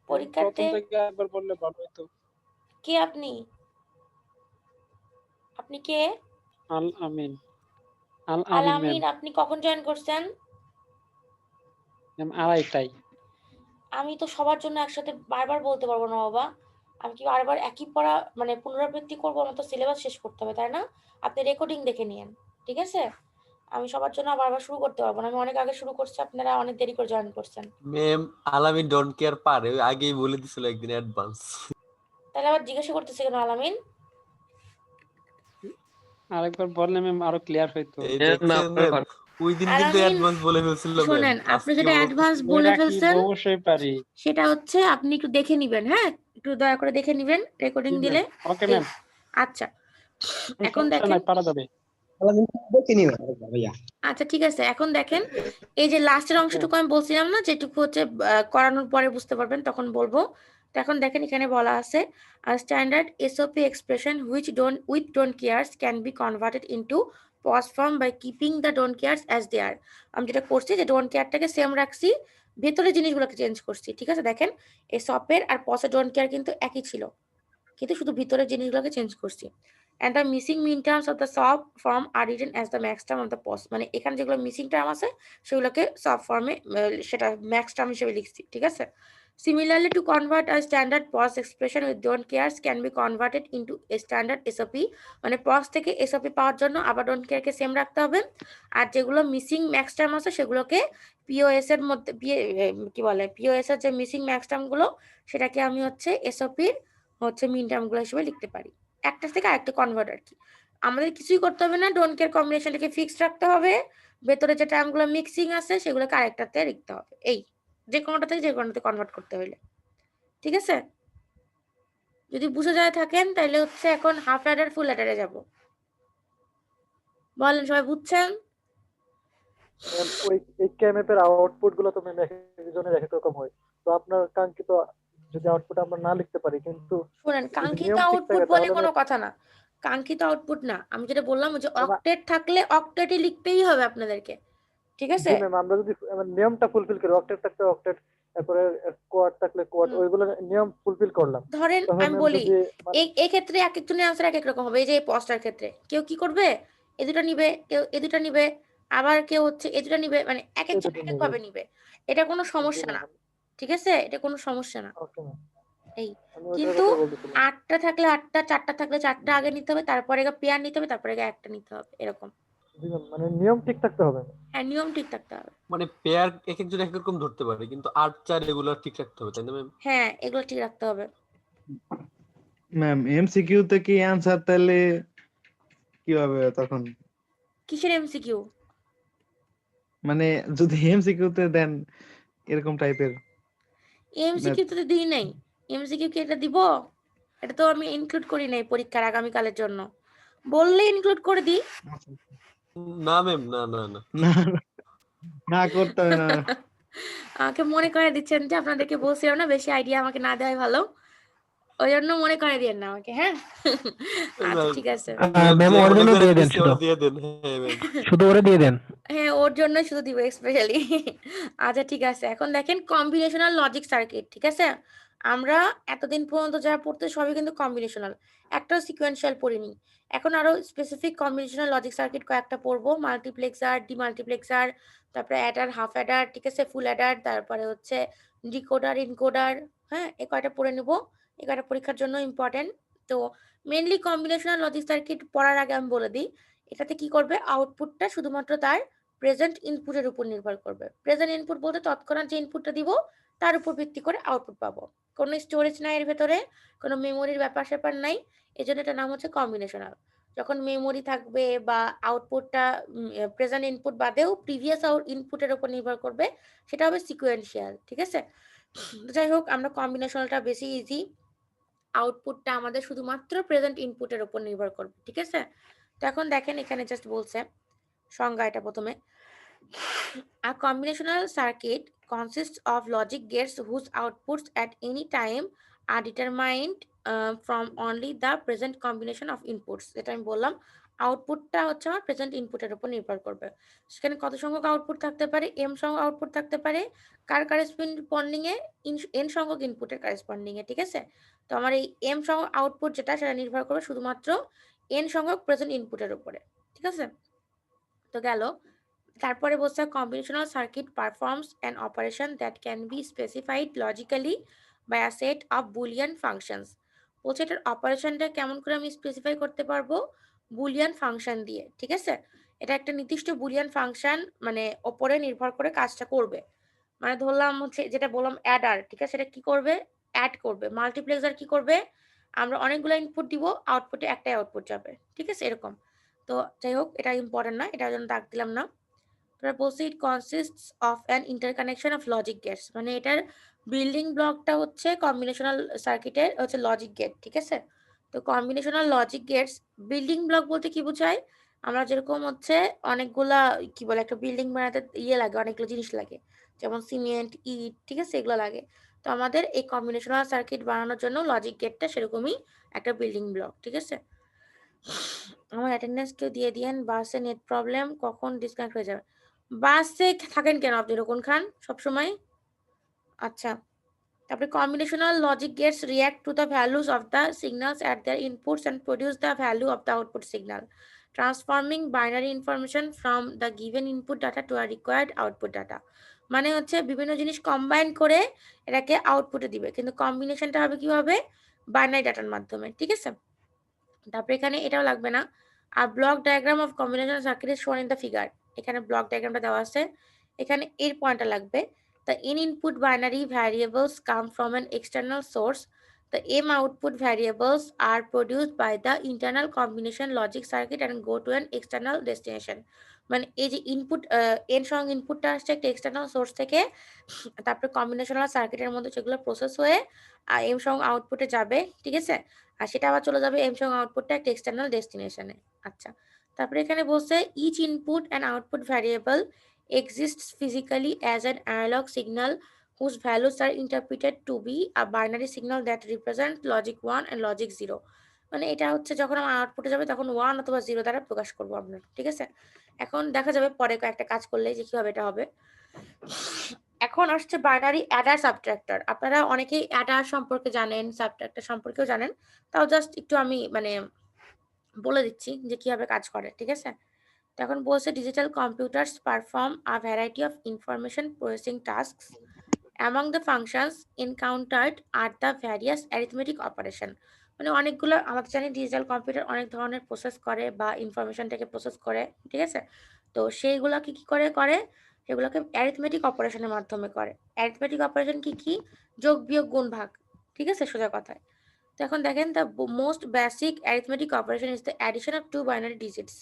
S1: পরীক্ষাতে
S6: প্রথম থেকে একবার বললে ভালো হতো।
S1: কে আপনি? আপনি কে?
S6: আল আমিন। আল
S1: আল
S6: আমিন
S1: আমিন,
S6: ম্যাম।
S1: আপনি কখন জয়েন করছেন?
S6: ম্যাম আড়াইটাই।
S1: আমি তো সবার জন্য একসাথে বারবার বলতে পারবো না বাবা। আমি কি বারবার একই পড়া মানে পুনরাবৃত্তি করবো? আমার তো সিলেবাস শেষ করতে হবে, তাই না? আপনি রেকর্ডিং দেখে নিয়েন, ঠিক আছে? আমি সবার জন্য বারবার শুরু করতে পারবো না। আমি অনেক আগে শুরু করছি, আপনারা অনেক দেরি করে জয়েন করছেন।
S4: ম্যাম আলামিন ডোন্ট কেয়ার পারে, ওই আগেই বলে দিছিল একদিন অ্যাডভান্স।
S1: তাহলে আবার জিজ্ঞাসা করতেছে কেন আলামিন?
S6: আরেকবার বললে ম্যাম আরো ক্লিয়ার হইতো।
S4: এই দেখছেন ম্যাম, ওই দিন কিন্তু
S1: আলামিন
S4: অ্যাডভান্স বলে ফেলছিল ম্যাম,
S1: শোনেন, আপনি
S4: আজকে
S1: যেটা
S4: বলতেছে।
S1: অ্যাডভান্স
S6: বলে
S1: বলে
S6: রাখি,
S1: ফেলছেন
S6: অবশ্যই পারি।
S1: সেটা হচ্ছে আপনি একটু দেখে নিবেন, হ্যাঁ? একটু দয়া করে দেখে নিবেন রেকর্ডিং
S6: জি
S1: দিলে।
S6: ম্যাম। ওকে
S1: এই,
S6: ম্যাম।
S1: আচ্ছা এখন
S6: সমস্যা
S1: দেখেন।
S6: নাই, পারা যাবে।
S1: আচ্ছা ঠিক আছে, এখন দেখেন এই যে লাস্টের অংশটুকু আমি বলছিলাম না, যেটুকু হচ্ছে করানোর পরে বুঝতে পারবেন তখন বলবো। তো এখন দেখেন এখানে বলা আছে standard SOP expression which don't cares can be converted into POS form by keeping the don't cares as they are. আমি যেটা করছি যে ডোন্ট কেয়ারটাকে সেম রাখছি, ভেতরে জিনিসগুলোকে চেঞ্জ করছি, ঠিক আছে? দেখেন এসপের আর পসের ডোন্ট কেয়ার কিন্তু একই ছিল, কিন্তু শুধু ভিতরের জিনিসগুলোকে চেঞ্জ করছি। and the missing mean terms of the sub form are written as the max term of the post, মানে এখানে যেগুলো মিসিং টার্ম আছে সেগুলোকে সব ফর্মে সেটা ম্যাক্স টার্ম হিসেবে লিখছি, ঠিক আছে? Similarly, to convert a standard POS expression with don't cares can be converted into a standard SOP, মানে POS থেকে SOP পাওয়ার জন্য আবার don't care কে সেম রাখতে হবে, আর যেগুলো মিসিং ম্যাক্স টার্ম আছে সেগুলোকে POS এর মধ্যে কি বলে POS এর যে মিসিং ম্যাক্স টার্ম গুলো সেটাকে আমি হচ্ছে SOP এর হচ্ছে মিন টার্ম গুলো হিসেবে লিখতে পারি, একটা থেকে আরেকটা কনভার্ট আর কি। আমাদের কিছুই করতে হবে না, ডোন্ট কেয়ার কম্বিনেশনটাকে ফিক্সড রাখতে হবে, ভেতরে যে টার্মগুলো মিক্সিং আছে সেগুলোকে আরেকটাতে লিখতে হবে, এই যে কোনোটা থেকে যে কোনোটাতে কনভার্ট করতে হইলে, ঠিক আছে? যদি বুঝে যায় থাকেন তাহলে হচ্ছে এখন হাফ অ্যাডার ফুল অ্যাডারে যাব। বলেন সবাই বুঝছেন?
S3: ম্যাম ওই এই ক্যামেপের আউটপুট গুলো তো ম্যাম একজনের এক এক রকম হয়। তো আপনার কাঙ্ক্ষিত যদি আউটপুট আমরা না লিখতে পারি, কিন্তু
S1: শুনেন,
S3: যদি
S1: কাঙ্ক্ষিত
S3: নিয়ম ঠিক
S1: আউটপুট
S3: থাকে
S1: বলে
S3: তাহলে
S1: কোনো
S3: ম্যাম
S1: কথা না, কাঙ্ক্ষিত আউটপুট না, আমি যেটা বললাম যে
S3: ম্যাম,
S1: অক্টেট থাকলে অক্টেটই লিখতেই হবে আপনাদেরকে, ঠিক আছে?
S3: জি ম্যাম, আমরা যদি নিয়মটা ফুলফিল করি, অক্টেট থাকলে অক্টেট, তারপরে কোয়াড থাকলে কোয়াড, ওইগুলো নিয়ম ফুলফিল করলাম,
S1: ধরেন
S3: তখন
S1: আমি
S3: ম্যাম
S1: বলি
S3: যদি
S1: এই ক্ষেত্রে এক একজনের আনসার এক এক রকম হবে। এই যে পোস্টার ক্ষেত্রে কেউ কি করবে, এ দুটো নিবে, কেউ এ দুটো নিবে, আবার কেউ হচ্ছে এ দুটো নিবে, মানে এক একজন এক এক ভাবে নিবে। এটা কোনো
S3: জি
S1: সমস্যা না,
S3: ম্যাম,
S1: ঠিক আছে? এটা কোনো সমস্যা না।
S3: ওকে ম্যাম,
S1: এই
S3: আমি ওইটার
S1: কিন্তু
S3: কথা বলতেছিলাম।
S1: 8টা থাকলে 8টা, 4টা থাকলে 4টা আগে নিতে হবে, তারপরে পেয়ার নিতে হবে, তারপরে একটা নিতে হবে, এরকম।
S3: জি ম্যাম, মানে নিয়ম ঠিক থাকতে হবে।
S1: হ্যাঁ, নিয়ম ঠিক থাকতে হবে।
S4: মানে পেয়ার এক একজন এক এক রকম ধরতে পারে, কিন্তু 8 4 এগুলো ঠিক রাখতে হবে, তাই না ম্যাম?
S1: হ্যাঁ, এগুলো ঠিক রাখতে হবে।
S7: ম্যাম এমসিকিউ তে কি অ্যানসার তাহলে কি হবে তখন?
S1: কিসের এমসিকিউ?
S7: মানে যদি এমসিকিউ তে দেন এরকম টাইপের,
S1: এমসিকিউ তো দিই নাই। এমসিকিউ কি এটা দিব? এটা তো আমি ইনক্লুড করি নাই পরীক্ষার আগামীকালের জন্য। বললে ইনক্লুড করে দিই।
S4: না ম্যাম, না না না
S7: না না করতে হবে না।
S1: আমাকে মনে করে দিচ্ছেন যে আপনাদেরকে বলছিলাম না বেশি আইডিয়া আমাকে না দেওয়াই ভালো, ওই জন্য মনে করে দিয়েন না আমাকে, হ্যাঁ? আচ্ছা ঠিক আছে।
S5: ম্যাম
S4: যে
S5: ওর
S4: মনে
S5: জন্য
S4: করে
S5: দিয়ে দেন,
S4: দিচ্ছে
S5: শুধু
S4: ওরা দিয়ে দেন। হ্যাঁ ম্যাম।
S5: শুধু ওরে দিয়ে দেন।
S1: হ্যাঁ, ওর জন্যই শুধু দিব স্পেশালি। আচ্ছা ঠিক আছে, এখন দেখেন কম্বিনেশনাল লজিক সার্কিট, ঠিক আছে? আমরা এতদিন পর্যন্ত যা পড়তে সবই কিন্তু কম্বিনেশনাল, একটাও সিকোয়েন্সিয়াল পড়িনি। এখন আরো স্পেসিফিক কম্বিনেশনাল লজিক সার্কিট কয়েকটা পড়বো, মাল্টিপ্লেক্সার, ডিমাল্টিপ্লেক্সার, তারপরে অ্যাডার, হাফ অ্যাডার, ঠিক আছে, ফুল অ্যাডার, তারপরে হচ্ছে ডিকোডার, ইনকোডার, হ্যাঁ এই কয়টা পড়ে নেবো, এই কয়টা পরীক্ষার জন্য ইম্পর্টেন্ট। তো মেনলি কম্বিনেশনাল লজিক সার্কিট পড়ার আগে আমি বলে দিই, এটাতে কি করবে, আউটপুটটা শুধুমাত্র তার প্রেজেন্ট ইনপুটের উপর নির্ভর করবে। প্রেজেন্ট ইনপুট বলতে তৎক্ষণাৎ যে ইনপুটটা দিব তার উপর ভিত্তি করে আউটপুট পাবো, কোনো স্টোরেজ নাই এর ভেতরে, কোনো মেমোরির ব্যাপার স্যাপার নাই, এজন্য এটার নাম হচ্ছে কম্বিনেশনাল। যখন মেমোরি থাকবে বা আউটপুটটা প্রেজেন্ট ইনপুট বাদেও প্রিভিয়াস ইনপুটের উপর নির্ভর করবে, সেটা হবে সিকোয়েন্সিয়াল, ঠিক আছে? যাই হোক, আমরা কম্বিনেশনালটা বেশি ইজি, আউটপুটটা আমাদের শুধুমাত্র প্রেজেন্ট ইনপুটের উপর নির্ভর করবে, ঠিক আছে? তো এখন দেখেন এখানে জাস্ট বলছে সংজ্ঞা, এটা প্রথমে a combinational circuit consists of logic gates whose outputs at any time are determined from only the present combination of inputs। যেটা আমি বললাম আউটপুটটা হচ্ছে আমার প্রেজেন্ট ইনপুটের উপর নির্ভর করবে। সেখানে কত সংখ্যক আউটপুট থাকতে পারে, এম সংখ্যক আউটপুট থাকতে পারে কার কারেসপন্ডিং এ, এন সংখ্যক ইনপুটের কারেসপন্ডিং এ, ঠিক আছে। তো আমার এই এম সংখ্যক আউটপুট যেটা সেটা নির্ভর করবে শুধুমাত্র এন সংখ্যক প্রেজেন্ট ইনপুটের উপরে, ঠিক আছে। তো গেল, তারপরে বলছে combinational circuit performs an operation that can be specified logically by a set of Boolean functions. বলছে এটার অপারেশনটা কেমন করে আমি স্পেসিফাই করতে পারবো, বুলিয়ান ফাংশন দিয়ে, ঠিক আছে। এটা একটা নির্দিষ্ট বুলিয়ান ফাংশন মানে ওপরে নির্ভর করে কাজটা করবে। মানে ধরলাম হচ্ছে যেটা বললাম অ্যাডার, ঠিক আছে, সেটা কি করবে, অ্যাড করবে। মাল্টিপ্লেক্সার কি করবে, আমরা অনেকগুলো ইনপুট দিব, আউটপুটে একটাই আউটপুট যাবে, ঠিক আছে, এরকম। তো যাই হোক, এটা ইম্পর্টেন্ট না, এটার জন্য দাগ দিলাম না। তারপর বলছে it consists of an interconnection of logic gates, মানে এটার বিল্ডিং ব্লকটা হচ্ছে কম্বিনেশনাল সার্কিটের হচ্ছে লজিক গেট, ঠিক আছে। তো combinational logic gates, building block বলতে কি বোঝায়, আমরা যেরকম হচ্ছে অনেকগুলা কি বলে একটা বিল্ডিং বানাতে লাগে, অনেকগুলো জিনিস লাগে, যেমন সিমেন্ট, ইট, ঠিক আছে, এগুলো লাগে। তো আমাদের এই কম্বিনেশনাল সার্কিট বানানোর জন্য লজিক গেটটা সেরকমই একটা বিল্ডিং ব্লক, ঠিক আছে। আমার অ্যাটেন্ডেন্স কেউ দিয়ে দিয়েন, বাসে নেট প্রবলেম, কখন ডিসকানেক্ট হয়ে যাবে। বাসে থাকেন কেন আপনি রকুন খান সবসময়? আচ্ছা, তারপরে combinational logic gates react to the values of the signals at their inputs and produce the value of the output signal, transforming binary information from the given input data to a required output data. মানে হচ্ছে বিভিন্ন জিনিস combine করে এটাকে আউটপুটে দিবে, কিন্তু কম্বিনেশনটা হবে কিভাবে, বাইনারি ডাটার মাধ্যমে, ঠিক আছে। তারপরে এখানে এটাও লাগবে না। আর block diagram of combination circuit is shown in the figure, এখানে ব্লক ডায়াগ্রামটা দেওয়া আছে, এখানে এর পয়েন্টটা লাগবে। The in-input binary variables come from an external source. The m output variables are produced by the internal combination logic circuit and go to an external destination. মানে এই যে ইনপুট এন সঙ্গে ইনপুটটা আসছে একটা এক্সটার্নাল সোর্স থেকে, তারপরে combinational সার্কিটের মধ্যে সেগুলো প্রসেস হয়ে এম সঙ্গে আউটপুটে যাবে, ঠিক আছে। আর সেটা আবার চলে যাবে এম সঙ্গে আউটপুটটা একটা এক্সটার্নাল ডেস্টিনেশনে। আচ্ছা, তারপরে এখানে বলছে each input and output variable exists physically as an analog signal whose values are interpreted to be a binary signal that represent logic 1 and logic 0। মানে এটা হচ্ছে যখন আমার আউটপুটে যাবে তখন 1 অথবা 0 দ্বারা প্রকাশ করবো আমরা, ঠিক আছে। এখন দেখা যাবে পরে কয়েকটা কাজ করলে যে কিভাবে এটা হবে। এখন আসছে বাইনারি অ্যাডার সাবট্রাক্টর। আপনারা অনেকেই অ্যাডার সম্পর্কে জানেন, সাবট্রাক্টর সম্পর্কেও জানেন, তাও জাস্ট একটু আমি মানে বলে দিচ্ছি যে কিভাবে কাজ করে, ঠিক আছে। তখন বলছে digital computers perform a variety of information processing tasks among the functions encountered are the various arithmetic operation. মানে অনেকগুলো আমাদের জানি ডিজিটাল কম্পিউটার অনেক ধরনের প্রসেস করে বা ইনফরমেশনটাকে প্রসেস করে, ঠিক আছে। তো সেইগুলোকে কি করে সেগুলোকে অ্যারিথমেটিক অপারেশনের মাধ্যমে করে। অ্যারিথমেটিক অপারেশন কি যোগ বিয়োগ গুণ ভাগ, ঠিক আছে, সোজা কথায়। তো এখন দেখেন the most basic arithmetic operation is the addition of two binary digits.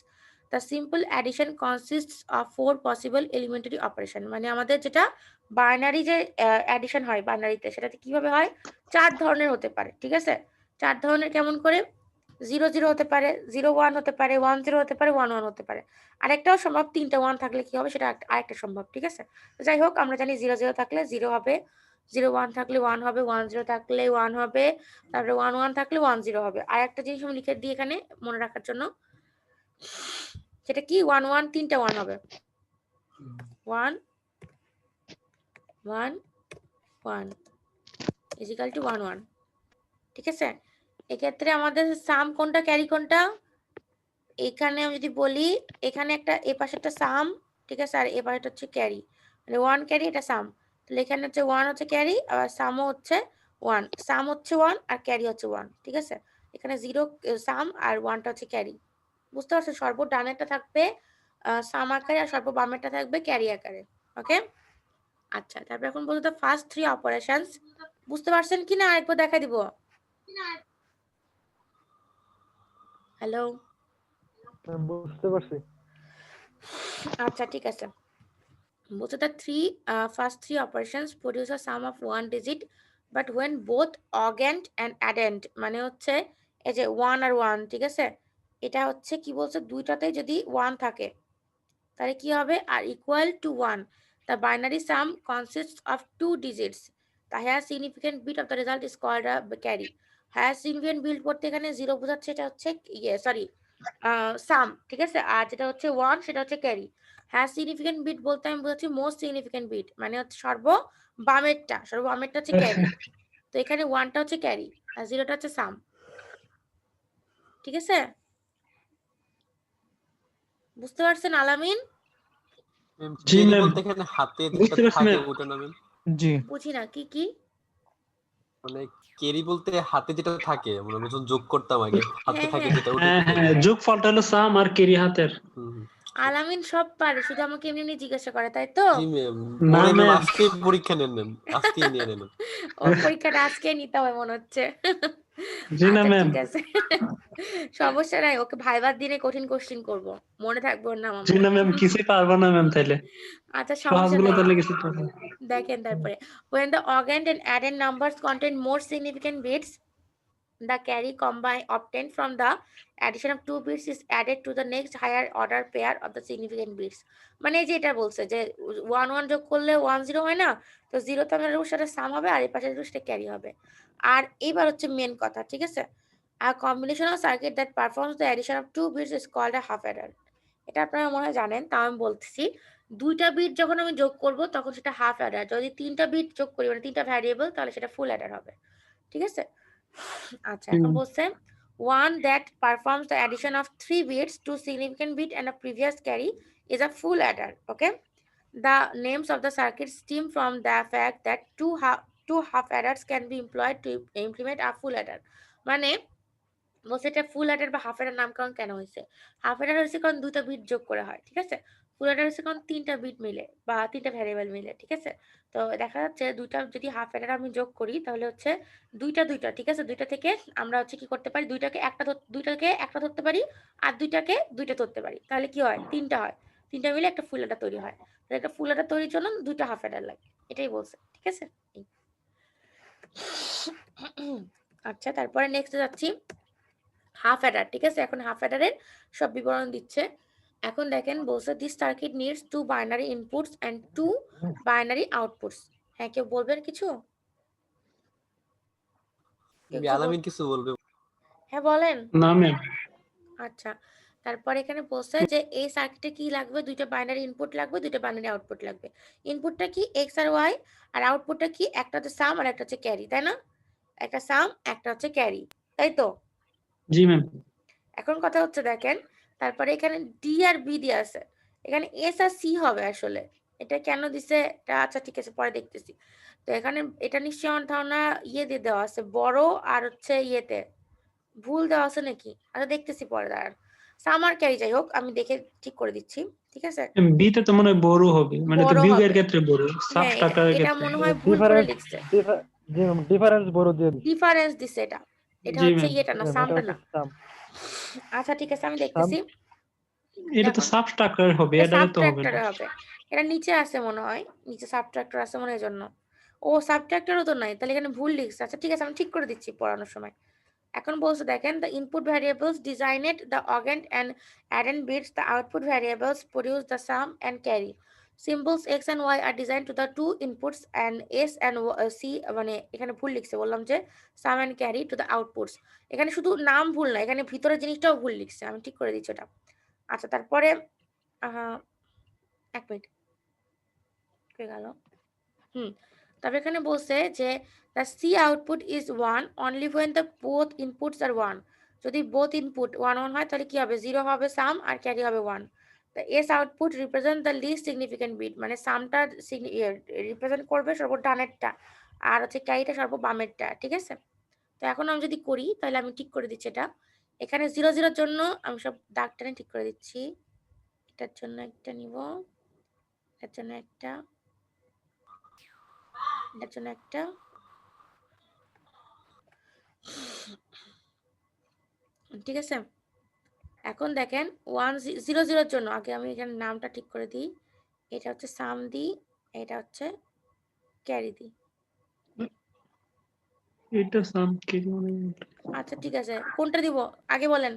S1: The simple addition consists of 4 possible elementary operation। মানে আমাদের যেটা বাইনারি যে অ্যাডিশন হয় বাইনারিতে, সেটাতে কিভাবে হয়, 4 ধরনের হতে পারে, ঠিক আছে। 4 ধরনের কেমন করে, 0 0 হতে পারে, 0 1 হতে পারে, 1 0 হতে পারে, 1 1 হতে পারে। আরেকটাও সম্ভব, 3টা 1 থাকলে কি হবে সেটা আরেকটা সম্ভব, ঠিক আছে। তো যাই হোক, আমরা জানি 0 0 থাকলে 0 হবে, 0 1 থাকলে 1 হবে, 1 0 থাকলে 1 হবে, তারপরে 1 1 থাকলে 1 0 হবে। আর একটা জিনিস আমি লিখে দিই এখানে মনে রাখার জন্য, সেটা কি 1 1 3টা 1 হবে, 1 1 1 is equal to 1 1, ঠিক আছে। এক্ষেত্রে আমাদের সাম কোনটা ক্যারি কোনটা, এখানে আমি যদি বলি এখানে একটা এ পাশে একটা সাম, ঠিক আছে, আর এ পাশে হচ্ছে ক্যারি, মানে 1 ক্যারি, এটা সাম। তাহলে এখানে হচ্ছে 1 হচ্ছে ক্যারি, আর সামও হচ্ছে 1, সাম হচ্ছে 1 আর ক্যারি হচ্ছে 1, ঠিক আছে। এখানে 0 সাম আর 1টা হচ্ছে ক্যারি, বুঝতে পারছো। সর্ব ডানেরটা থাকবে সাম আকারে আর সর্ব বামেরটা থাকবে ক্যারি আকারে, ওকে। আচ্ছা, তারপর এখন বলতো ফার্স্ট 3 অপারেশনস, বুঝতে পারছেন কি না আরেকবার দেখাই দিব। হ্যালো,
S3: বুঝতে পারছি।
S1: আচ্ছা ঠিক আছে। বলছে the first three operations produce a sum of 1 digit but when both augend and addend, মানে হচ্ছে এই যে 1 আর 1, ঠিক আছে, এটা হচ্ছে কি বলছে, দুইটাতে যদি 1 থাকে তাহলে কি হবে, আর equal to 1, the binary sum consists of 2 digits, the highest significant bit of the result is called a carry. highest significant bit বলতে এখানে 0 বোঝাচ্ছে, এটা হচ্ছে সাম, ঠিক আছে, আর যেটা হচ্ছে 1 সেটা হচ্ছে ক্যারি। highest significant bit বলতে আমি বোঝাচ্ছি মোস্ট সিগনিফিকেন্ট বিট, মানে হচ্ছে সর্ববামেরটা হচ্ছে ক্যারি। তো এখানে 1টা হচ্ছে ক্যারি আর 0টা হচ্ছে সাম, ঠিক আছে, বুঝতে পারছেন আলামিন?
S7: জি
S4: কেরি
S7: ম্যাম,
S4: বলতে এখানে হাতে
S7: বুঝতে
S4: যেটা
S7: পারছি
S4: থাকে
S7: ম্যাম।
S4: ওটা না ম্যাম?
S7: জি
S1: বুঝি না কি
S4: মানে কেরি বলতে হাতে যেটা থাকে, মানে আমরা যখন যোগ করতাম আগে হাতে
S1: হ্যাঁ
S4: থাকে
S1: হ্যাঁ
S4: যেটা, ওটাই
S6: হ্যাঁ
S4: তো
S6: হ্যাঁ,
S4: কেরি।
S6: যোগ ফলটা হলো সাম আর কেরি হাতের।
S4: হুম হুম।
S1: আলামিন সব পারে, শুধু আমাকে এমনি এমনি জিজ্ঞাসা করে, তাই তো?
S4: জি ম্যাম,
S6: না
S4: পরে ম্যাম
S6: ম্যাম,
S4: আজকে পরীক্ষা নেন ম্যাম, আজকেই নিয়ে নেন।
S1: ওর পরীক্ষাটা আজকে নিতে হবে মনে হচ্ছে।
S6: জি না
S1: আচ্ছা
S6: ম্যাম,
S1: ঠিক আছে, সমস্যা নাই, ওকে ভাইবার দিনে কঠিন কোশ্চিন করব, মনে থাকবে ওর নাম
S6: জি
S1: আমার।
S6: না ম্যাম, কিছুই পারবো না ম্যাম তাইলে,
S1: আচ্ছা সমস্যা
S6: সহজগুলো
S1: নাই,
S6: তাহলে কিছু পারবো না।
S1: দেখেন তারপরে when the augend and addend numbers contain more significant bits, the carry combined obtained from the addition of 2 bits is added to the next higher order pair of the significant bits. মানে এই যে এটা বলছে যে 1 1 যোগ করলে 1 0 হয় না, তো 0 তে আমরা সেটা সাম হবে আর এই পাশে সেটা ক্যারি হবে। আর এইবার হচ্ছে মেন কথা, ঠিক আছে, a combination of circuit that performs the addition of 2 bits is called a half adder. এটা আপনারা মনে হয় জানেন, তাও আমি বলতেছি, 2টা বিট যখন আমি যোগ করব তখন সেটা হাফ অ্যাডার, যদি 3টা বিট যোগ করি মানে 3টা ভ্যারিয়েবল তাহলে সেটা ফুল অ্যাডার হবে, ঠিক আছে। আচ্ছা এখন বলছে one that performs the addition of 3 bits, 2 significant bit and a previous carry is a full adder. Okay, the names of the circuit stem from the fact that two half adders can be employed to implement a full adder. মানে বলছে এটা ফুল Eder বা half Eder নামকরণ কেন হয়েছে, half Eder হয়েছে কারণ 2টা বিট যোগ করে হয়, ঠিক আছে, ফুল অ্যাডার হয়েছে কারণ 3টা বিট মিলে বা 3টা ভ্যারিয়েবল মিলে, ঠিক আছে। তো দেখা যাচ্ছে দুইটা যদি হাফ অ্যাডার আমি যোগ করি তাহলে হচ্ছে দুইটা, ঠিক আছে, দুইটা থেকে আমরা হচ্ছে কি করতে পারি, দুইটাকে একটা ধরতে পারি আর দুইটাকে দুইটা ধরতে পারি, তাহলে কি হয়, 3টা হয়, 3টা মিলে একটা ফুল অ্যাডার তৈরি হয়, তাহলে একটা ফুল অ্যাডার তৈরির জন্য 2টা হাফ অ্যাডার লাগে, এটাই বলছে, ঠিক আছে। আচ্ছা তারপরে নেক্সট যাচ্ছি হাফ অ্যাডার, ঠিক আছে, এখন হাফ অ্যাডারের সব বিবরণ দিচ্ছে। এখন দেখেন বলছে this circuit needs 2 binary inputs and 2 binary outputs. হ্যাঁ কেউ বলবেন কিছু?
S4: আলামিন কিছু বলবে?
S1: হ্যাঁ বলেন।
S6: না ম্যাম,
S1: আচ্ছা তারপরে এখানে বলছে যে এই সার্কিটে কি লাগবে, 2টা বাইনারি ইনপুট লাগবে, 2টা বাইনারি আউটপুট লাগবে। ইনপুটটা কি এক্স আর ওয়াই, আর আউটপুটটা কি, একটা হচ্ছে সাম আর একটা হচ্ছে ক্যারি, তাই না, একটা সাম একটা হচ্ছে ক্যারি, তাই তো।
S6: জি ম্যাম,
S1: এখন কথা হচ্ছে দেখেন, তারপরে এখানে ডি আর বি দিয়ে আছে, এখানে এস আর সি হবে আসলে, এটা কেন দিছে এটা, আচ্ছা ঠিক আছে পরে দেখতেছি। তো এখানে এটা নিশ্চয়ই আমার ধারণা দিয়ে দেওয়া আছে বড় আর হচ্ছে ভুল দেওয়া আছে নাকি, আচ্ছা দেখতেছি পরে, দাঁড়ান, সামার ক্যারি যাই হোক আমি দেখে ঠিক করে দিচ্ছি, ঠিক আছে,
S6: বি তে তো মনে হয় বড় হবে, মানে তো
S1: বড়
S6: বিয়োগের
S1: হবে,
S6: ক্ষেত্রে বড়,
S1: হ্যাঁ
S6: সাবট্রাক্টরের
S1: এটা
S6: ক্ষেত্রে।
S1: মনে হয় ভুল করে লিখছে,
S3: ডিফারেন্স বড় দিয়ে দিচ্ছি।
S1: ডিফারেন্স দিছে, এটা
S6: জি
S1: হচ্ছে
S6: ম্যাম,
S1: না
S3: এটা
S1: সামটা
S3: হচ্ছে
S1: না।
S3: সাম।
S1: আচ্ছা ঠিক আছে আমি
S3: সাম
S1: দেখতেছি,
S6: এটা তো
S1: দেখো
S6: সাবট্রাক্টর হবে,
S1: এটা
S6: এটারে তো হবে না।
S1: সাবট্রাক্টরে হবে, এটা নিচে আছে মনে হয়, নিচে সাবট্রাক্টর আছে মনে হয় জন্য, ও সাবট্রাক্টরও তো নাই, তাহলে এখানে ভুল লিখছে, আচ্ছা ঠিক আছে আমি ঠিক করে দিচ্ছি পড়ানোর সময়। এখন বলছে দেখেন the input variables designate the augend and addend bits, the output variables produce the sum and carry, symbols x and y are designed to the two inputs and s and c, মানে এখানে ভুল লিখছে, বললাম যে sum and carry to the outputs, এখানে শুধু নাম ভুল না, এখানে ভিতরের জিনিসটাও ভুল লিখছে, আমি ঠিক করে দিচ্ছি ওটা। আচ্ছা তারপরে এক মিনিট হয়ে গেল, তবে এখানে বলছে যে the C output is 1 only when the both inputs are 1, যদি both input 1 1 হয় তাহলে কি হবে, 0 হবে সাম আর ক্যারি হবে 1। the S output represent the least significant bit, মানে সামটা রিপ্রেজেন্ট করবে সর্বডানেরটা আর হচ্ছে ক্যারিটা সর্ববামেরটা, ঠিক আছে। তো এখন আমি যদি করি তাহলে আমি ঠিক করে দিচ্ছি এটা, এখানে 0 0 এর জন্য আমি সব দাগ টেনে ঠিক করে দিচ্ছি, এটার জন্য একটা নিব, এটার জন্য একটা, এটার জন্য একটা, ঠিক আছে। এখন দেখেন 1 0 0 এর জন্য আগে আমি এখানে নামটা ঠিক করে দিই, এটা হচ্ছে সাম দিই, এটা হচ্ছে ক্যারি দিই,
S6: এটা সাম কেরি
S1: আচ্ছা ঠিক আছে, কোনটা দিব আগে বলেন,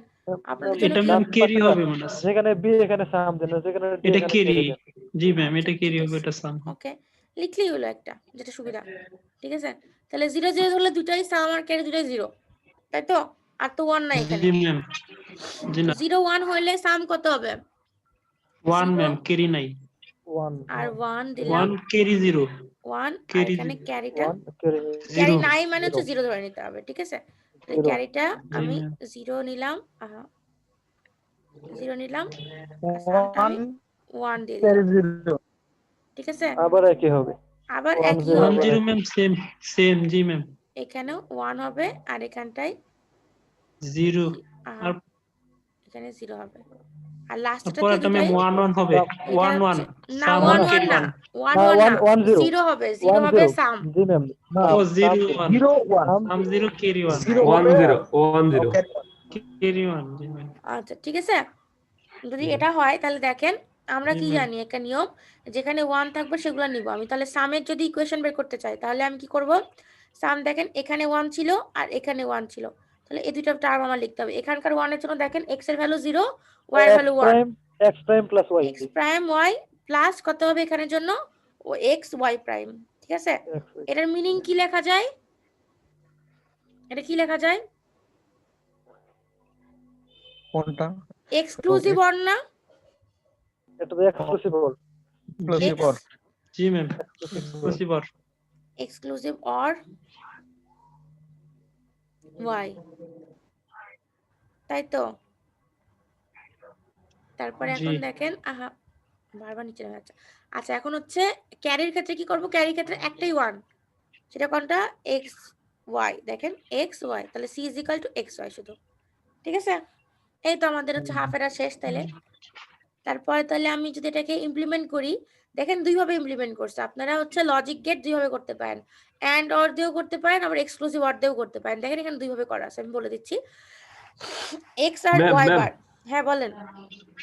S1: আপনাদের জন্য
S6: এটা
S1: কি
S6: ম্যাম কেরি হবে মনে হয়।
S3: যেখানে বি এখানে সাম দেন, যেখানে ডি
S6: এটা
S3: এখানে
S6: কেরি,
S3: carry দেন।
S6: জি ম্যাম এটা কেরি
S1: ঠিক
S6: হবে,
S1: আছে।
S6: এটা সাম।
S1: ওকে, লিখলেই হলো একটা, যেটা সুবিধা। ঠিক আছে, তাহলে 0 0 হলে দুটাই সাম আর ক্যারি দুটাই 0, তাই তো? আর তো 1 নাই এখানে।
S6: জি ম্যাম, জি না
S1: 0 1 হলে সাম কত হবে?
S6: 1
S1: 0
S6: ম্যাম কেরি নাই,
S3: 1
S1: আর 1 দিলাম,
S6: 1 কেরি 0,
S1: 1 আর
S6: কেরি
S1: এখানে ক্যারিটা
S3: 1 carry
S1: ক্যারি
S6: 0।
S1: নাই মানে হচ্ছে 0 ধরে নিতে হবে, ঠিক আছে? তাহলে
S3: 0
S1: ক্যারিটা
S6: জি
S1: আমি
S6: ম্যাম
S1: 0 নিলাম, 0 নিলাম, আর সামটা আমি 1 দিয়ে দিলাম,
S7: 0
S1: ঠিক আছে?
S3: আবার একই হবে।
S1: আবার
S3: 1
S1: একই
S3: 0
S6: 1
S1: হবে,
S6: 0 ম্যাম সেম সেম, জি ম্যাম
S1: এখানেও 1 হবে আর এখানটায়
S6: 0,
S1: আহ,
S6: আর
S1: এখানে 0 হবে, আর লাস্টটা
S6: পরেরটা
S1: দুটাই
S6: ম্যাম 1 1 হবে,
S1: এটা
S6: 1 1
S1: হচ্ছে না,
S6: সাম
S1: 1
S6: 1
S1: 1
S6: কেরি
S1: না,
S6: 1,
S1: 1
S3: না
S1: 1 না,
S3: 1 0
S1: 0 হবে, 0
S3: 1
S1: হবে
S3: 0
S1: সাম।
S3: জি ম্যাম না
S6: ও 0
S3: সাম
S6: 1,
S7: 0 1
S6: সাম 0 কেরি 1,
S7: 0
S4: 1
S7: হবে
S4: 0 1 0
S6: কেরি 1, জি ম্যাম
S1: আচ্ছা ঠিক আছে, যদি এটা হয় তাহলে দেখেন আমরা
S6: জি
S1: কি
S6: ম্যাম।
S1: জানি একটা নিয়ম, যেখানে 1 থাকবে সেগুলো নিব আমি। তাহলে সামের যদি ইকুয়েশন বের করতে চাই তাহলে আমি কি করব, সাম দেখেন এখানে 1 ছিল আর এখানে 1 ছিল, তাহলে এই দুটো টার্ম আমার লিখতে হবে। এখানকার 1 এর জন্য দেখেন x এর ভ্যালু 0, y এর value 1,
S3: x prime plus y
S1: x prime y plus কত হবে এখানের জন্য, ও x y প্রাইম, ঠিক আছে? এটার মিনিং কি লেখা যায়, এটা কি লেখা যায়?
S7: কোনটা
S1: এক্সক্লুসিভ অর না,
S3: এটা তো exclusive or
S7: inclusive or
S6: G ma'am exclusive or,
S1: exclusive or y, তাই তো? তারপরে
S6: জি
S1: এখন দেখেন বারবার নিচে নেমে যাচ্ছে। আচ্ছা এখন হচ্ছে ক্যারির ক্ষেত্রে কি করব, ক্যারির ক্ষেত্রে একটাই 1, সেটা কোনটা, x y, দেখেন x y, তাহলে c is equal to x y শুধু, ঠিক আছে? এই তো আমাদের হচ্ছে হাফ এরা শেষ তাইলে। তারপরে তাহলে আমি যদি এটাকে ইমপ্লিমেন্ট করি, দেখেন দুইভাবে ইমপ্লিমেন্ট করছে, আপনারা হচ্ছে লজিক গেট দুইভাবে করতে পারেন, অ্যান্ড অর দিয়েও করতে পারেন, আবার এক্সক্লুসিভ অর দিয়েও করতে পারেন। দেখেন এখানে দুইভাবে করা আছে, আমি বলে দিচ্ছি। x আর
S4: ম্যাম
S1: y
S4: ম্যাম
S1: বার, হ্যাঁ বলেন।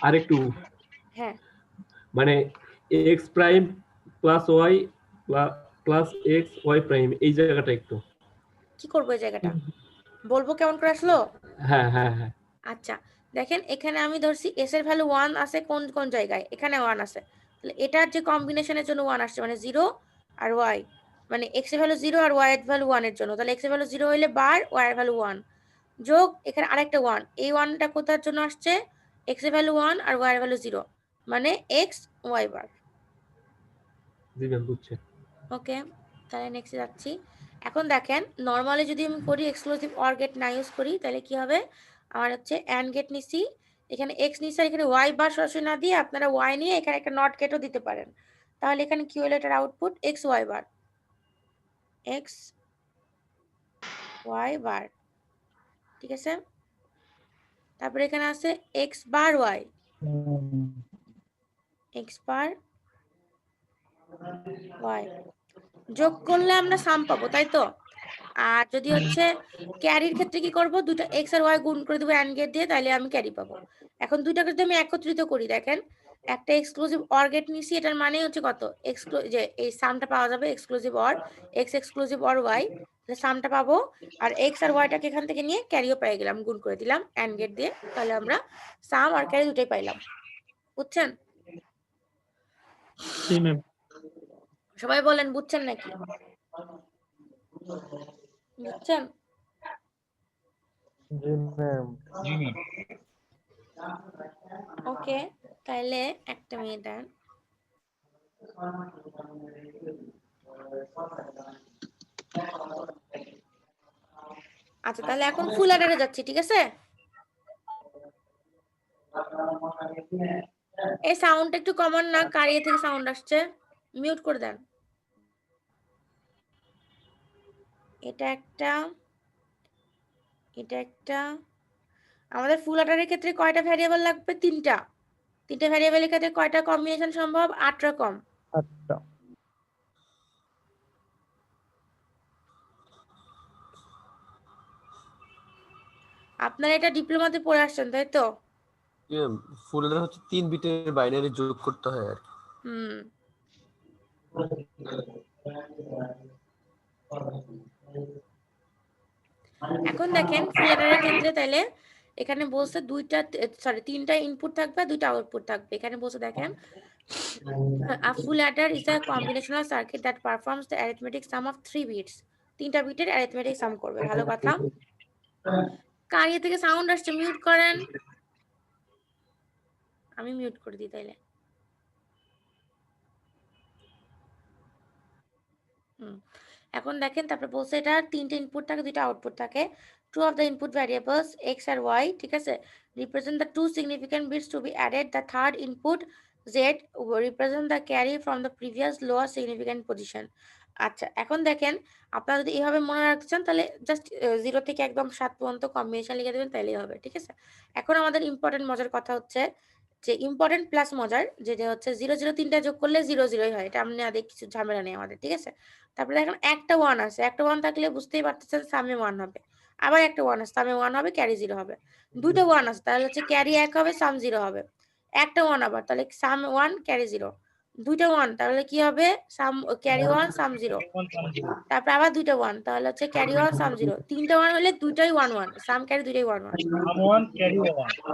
S4: আরেকটু,
S1: হ্যাঁ
S4: মানে x prime plus y plus x y prime এই জায়গাটা একটু,
S1: কি করবো এই জায়গাটা, বলবো কেমন করে আসলো?
S4: হ্যাঁ হ্যাঁ হ্যাঁ
S1: আচ্ছা দেখেন এখানে আমি ধরছি s এর ভ্যালু 1 আছে কোন কোন জায়গায়, এখানে 1 আছে, তাহলে এটার যে কম্বিনেশনের জন্য 1 আসছে মানে 0 আর y, মানে x এর ভ্যালু 0 আর y এর ভ্যালু 1 এর জন্য, তাহলে x এর ভ্যালু 0 হইলে বার, y এর ভ্যালু 1 যোগ এখানে আরেকটা 1, এই 1টা কোথার জন্য আসছে, x এর ভ্যালু 1 আর y এর ভ্যালু 0, মানে x y বার।
S4: জি ম্যাম বুঝছি।
S1: ওকে, তাহলে নেক্সটে যাচ্ছি। এখন দেখেন নরমালি যদি আমি করি এক্সক্লুসিভ অর গেট না ইউজ করি তাহলে কি হবে, আমার হচ্ছে অ্যান্ড গেট নিছি, এখানে এক্স নিছি আর এখানে ওয়াই বার সরাসরি না দিয়ে আপনারা ওয়াই নিয়ে এখানে একটা নট গেটও দিতে পারেন, তাহলে এখানে কি হলো, এটার আউটপুট এক্স ওয়াই বার, এক্স ওয়াই বার, ঠিক আছে? তারপরে এখানে আছে x bar Y, x bar Y, যোগ করলে আমরা সাম পাবো, তাই তো? আর যদি হচ্ছে ক্যারির ক্ষেত্রে কি করব, দুটো এক্স আর ওয়াই গুণ করে দেবো অ্যান্ড গেট দিয়ে, তাহলে আমি ক্যারি পাবো। এখন দুইটাকে যদি আমি একত্রিত করি, দেখেন একটা এক্সক্লুসিভ অর গেট নিছি, এটার মানে হচ্ছে কত, যে এই সামটা পাওয়া যাবে exclusive or X exclusive or Y, তাহলে সামটা পাবো, আর এক্স আর ওয়াইটাকে এখান থেকে নিয়ে ক্যারিও পেয়ে গেলাম, গুণ করে দিলাম অ্যান্ড গেট দিয়ে, তাহলে আমরা সাম আর ক্যারি দুটোই পাইলাম। বুঝছেন?
S6: জি ম্যাম
S1: সবাই বলেন বুঝছেন নাকি? বুঝছেন?
S3: জি ম্যাম
S1: ওকে, তাহলে একটা মিনিট দাঁড়ান। আচ্ছা তাহলে এখন ফুল অ্যাডারে যাচ্ছি, ঠিক আছে? এই সাউন্ড একটু কমান না, কারিয়ে থেকে সাউন্ড আসছে, মিউট করে দেন। এটা একটা, এটা একটা, আমাদের ফুল অ্যাডারের ক্ষেত্রে কয়টা ভ্যারিয়েবল লাগবে, তিনটা ভ্যারিয়েবলের ক্ষেত্রে কয়টা কম্বিনেশন সম্ভব, 8 রকম।
S3: আচ্ছা
S1: আপনারা এটা ডিপ্লোমাতে পড়ে আসছেন তাই তো?
S4: ফুল অ্যাডার হচ্ছে 3 বিটের বাইনারি যোগ করতে হয় আর কি।
S1: হুম, এখন দেখেন ফুল অ্যাডারের ক্ষেত্রে তাইলে এখানে বলছে তিনটা ইনপুট থাকবে আর দুইটা আউটপুট থাকবে। এখানে বলছে দেখেন a full adder is a combinational circuit that performs the arithmetic sum of 3 bits। তিনটা বিটের arithmetic sum করবে। ভালো কথা। কারিয়া থেকে সাউন্ড আসছে, মিউট করেন। আমি মিউট করে দিই তাইলে। এখন দেখেন তারপরে বলছে এটা তিনটে ইনপুট থাকে, দুইটা আউটপুট থাকে। Two of the input variables x R y, ঠিক আছে, represent the two significant bits to be added. The third input z represent the carry from the previous lower significant position। আচ্ছা, এখন দেখেন আপনারা যদি এইভাবে মনে রাখতে চান তাহলে জাস্ট 0 থেকে একদম 7 পর্যন্ত কম্বিনেশন লিখে দেবেন, তাইলেই হবে। ঠিক আছে, এখন আমাদের ইম্পর্টেন্ট মজার কথা হচ্ছে যে ইম্পর্টেন্ট প্লাস মজার যেটা হচ্ছে 0 0 তিনটা যোগ করলে 0 0ই হয়। এটা আমরা আগে কিছু ঝামেলা নেই আমাদের। ঠিক আছে, তারপরে দেখেন একটা 1 আছে, একটা 1 থাকলে বুঝতেই পারতেছেন সামে 1 হবে। আবার একটা 1 আছে, সামে 1 হবে, ক্যারি 0 হবে। দুটো 1 আছে তাহলে হচ্ছে ক্যারি 1 হবে, সাম 0 হবে। একটা 1 আবার তাহলে সাম 1 ক্যারি 0। দুইটা 1 তাহলে কি হবে, সাম ক্যারি 1 সাম 0। তারপর আবার দুইটা 1 তাহলে হচ্ছে ক্যারি 1 সাম 0। তিনটা 1 হলে দুইটাই 1 1, সাম ক্যারি দুইটাই 1 1।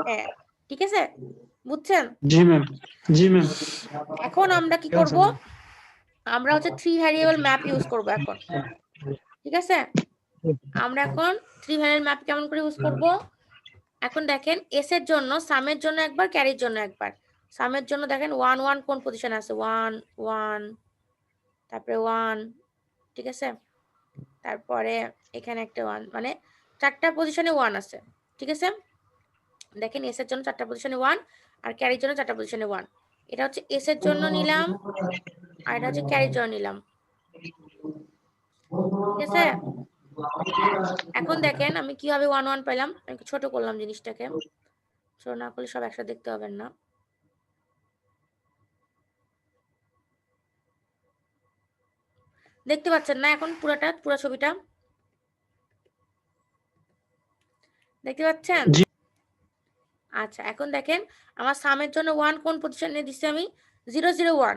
S1: হ্যাঁ, ঠিক আছে, বুঝছেন?
S6: জি ম্যাম, জি ম্যাম।
S1: এখন আমরা কি করব, আমরা হচ্ছে 3 ভ্যারিয়েবল ম্যাপ ইউজ করব এখন। ঠিক আছে, আমরা এখন 3 ভ্যারিয়েবল ম্যাপ কেমন করে ইউজ করব? এখন দেখেন এস এর জন্য সামের জন্য একবার, ক্যারির জন্য একবার। সামের জন্য দেখেন 1 1 কোন পজিশনে আছে, 1 1, তারপরে 1, ঠিক আছে, তারপরে এখানে একটা 1, মানে চারটা পজিশনে 1 আছে। ঠিক আছে, দেখেন এস এর জন্য চারটা পজিশনে 1 আর ক্যারির জন্য চারটা পজিশনে 1। এটা হচ্ছে এস এর জন্য নিলাম আর এটা হচ্ছে ক্যারির জন্য নিলাম। ঠিক আছে, এখন দেখেন আমি কিভাবে 1 1 পেলাম। আমি ছোট করলাম জিনিসটাকে, ছোট না করলে সব একসাথে দেখতে পাবেন না। দেখতে পাচ্ছেন না এখন পুরো ছবিটা দেখতে পাচ্ছেন? আচ্ছা, এখন দেখেন আমার সামের জন্য 1 কোন পজিশনে দিছি আমি, 0 0 1।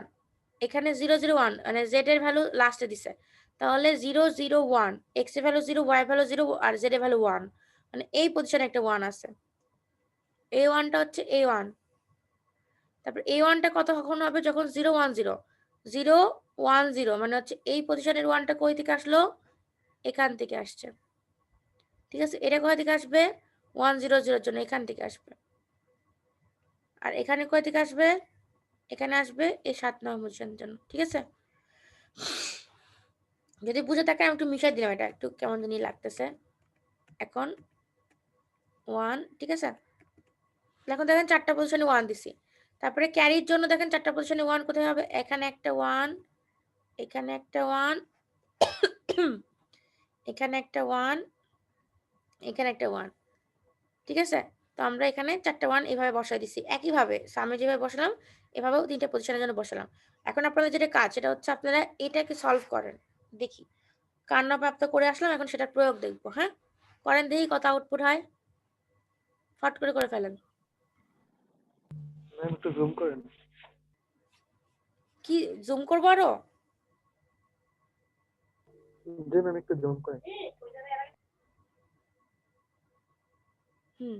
S1: এখানে 0 0 1 মানে z এর ভ্যালু লাস্টে দিছে, তাহলে 0 0 1, x এর ভ্যালু 0, y এর ভ্যালু 0 আর z এর ভ্যালু 1, মানে এই পজিশনে একটা 1 আছে। এই 1টা হচ্ছে a1। তারপর a1 টা কখন হবে, যখন 0 1 0 0 1 0, মানে হচ্ছে এই পজিশনের 1টা কই থেকে আসলো, এখান থেকে আসছে। ঠিক আছে, এটা কোথা থেকে আসবে, 1 0 0 এর জন্য এখান থেকে আসবে। আর এখানে কোথা থেকে আসবে, এখানে আসবে এই 7 নম্বর পজিশনের জন্য। ঠিক আছে, যদি বুঝে থাকে আমি একটু মিশাই দিলাম, এটা একটু কেমন জানি লাগতেছে। এখন 1, ঠিক আছে, এখন দেখেন চারটা পজিশনে 1 দিছি। তারপরে ক্যারির জন্য দেখেন চারটা পজিশনে 1 কোথায় হবে, এখানে একটা 1, এখানে একটা 1, এখানে একটা 1, এখানে একটা 1। ঠিক আছে, তো আমরা এখানে চারটা 1 এভাবে বসাই দিছি। একইভাবে সামনে যেভাবে বসালাম এভাবেও তিনটা পজিশনের জন্য বসালাম। এখন আপনাদের যেটা কাজ সেটা হচ্ছে আপনারা এটাকে সলভ করেন। দেখি কান্না প্রাপ্ত করে আসলাম, এখন সেটার প্রয়োগ দেখবো। হ্যাঁ, করেন দেখি কত আউটপুট হয়, ফট করে ফেলেন।
S3: ম্যাম একটু জুম করেন।
S1: কি জুম করবো আরো?
S3: জি ম্যাম একটু জুম করেন।
S1: হুম।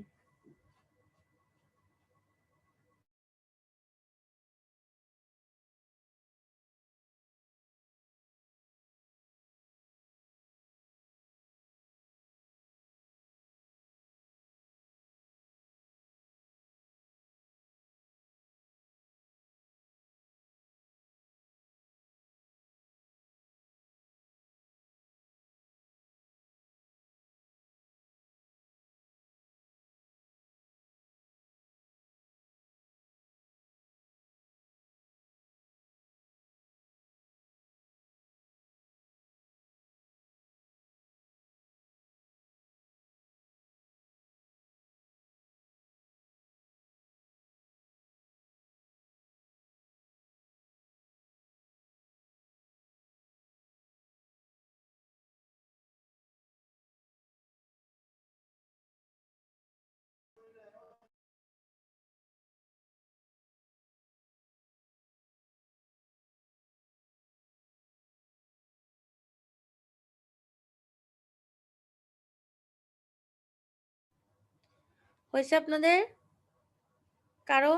S1: হয়েছে আপনাদের কারো?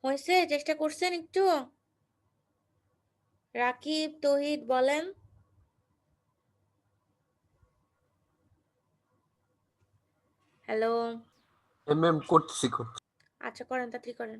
S1: হয়েছে? চেষ্টা করছেন একটু? রাকিব, তৌহিদ বলেন। হ্যালো।
S4: ম্যাম করতেছি।
S1: আচ্ছা করেন, তাড়াতাড়ি করেন।